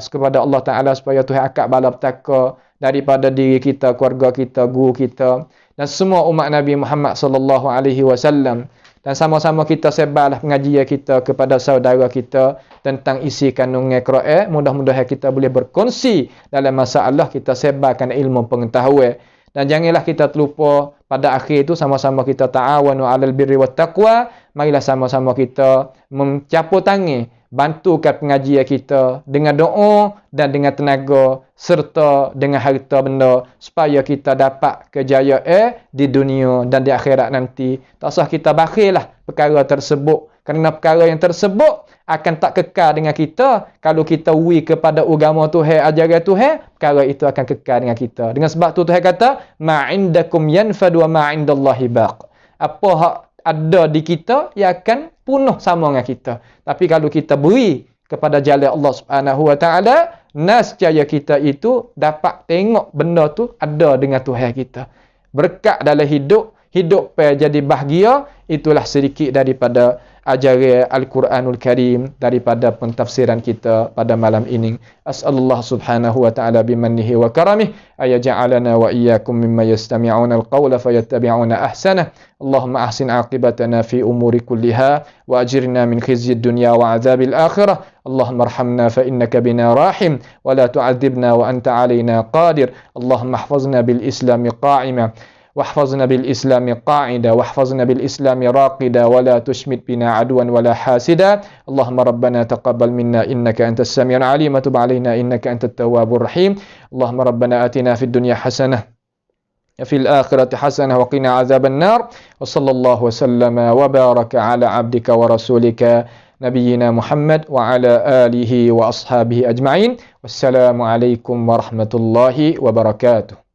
kepada Allah Taala supaya Tuhan angkat bala petaka daripada diri kita, keluarga kita, guru kita dan semua umat Nabi Muhammad sallallahu alaihi wasallam, dan sama-sama kita sebarlah pengajian kita kepada saudara kita tentang isi kandungan Quran. Mudah-mudahan kita boleh berkongsi dalam masalah, kita sebarkan ilmu pengetahuan, dan janganlah kita terlupa pada akhir itu sama-sama kita ta'awanu 'alal birri wat taqwa. Marilah sama-sama kita mencampur tangan bantukan pengajian kita dengan doa dan dengan tenaga serta dengan harta benda supaya kita dapat kejayaan di dunia dan di akhirat nanti. Tak usah kita bakhillah perkara tersebut, kerana perkara yang tersebut akan tak kekal dengan kita. Kalau kita wi kepada agama Tuhan, ajaran Tuhan, perkara itu akan kekal dengan kita. Dengan sebab tu Tuhan kata ma indakum yanfad wa ma indallahi baq. Apa hak ada di kita ia akan punah sama dengan kita. Tapi kalau kita beri kepada jalan Allah Subhanahu wa taala, nescaya kita itu dapat tengok benda tu ada dengan Tuhan kita. Berkat dalam hidup jadi bahagia. Itulah sedikit daripada ajaran Al-Quranul Karim daripada pentafsiran kita pada malam ini. As'alullah subhanahu wa ta'ala bimannihi wa karamih ayaja'alana wa iyyakum mimma yastami'una al-qawla fayattabi'una ahsanah. Allahumma ahsin aqibatana fi umuri kulliha wa ajirna min khizyid dunya wa adzabil akhirah. Allahumma arhamna fa innaka bina rahim wa la tu'adzibna wa anta 'alaina qadir. Allahumma ihfazna bil islami qa'ima واحفظنا بالإسلام قاعدة واحفظنا بالإسلام راقدة ولا تشمت بنا عدوا ولا حاسدا. اللهم ربنا تقبل منا إنك أنت السميع العليم وتب علينا إنك أنت التواب الرحيم. اللهم ربنا آتنا في الدنيا حسنة في الآخرة حسنة وقنا عذاب النار. وصلى الله وسلم وبارك على عبدك ورسولك نبينا محمد وعلى آله وأصحابه أجمعين. والسلام عليكم ورحمة الله وبركاته.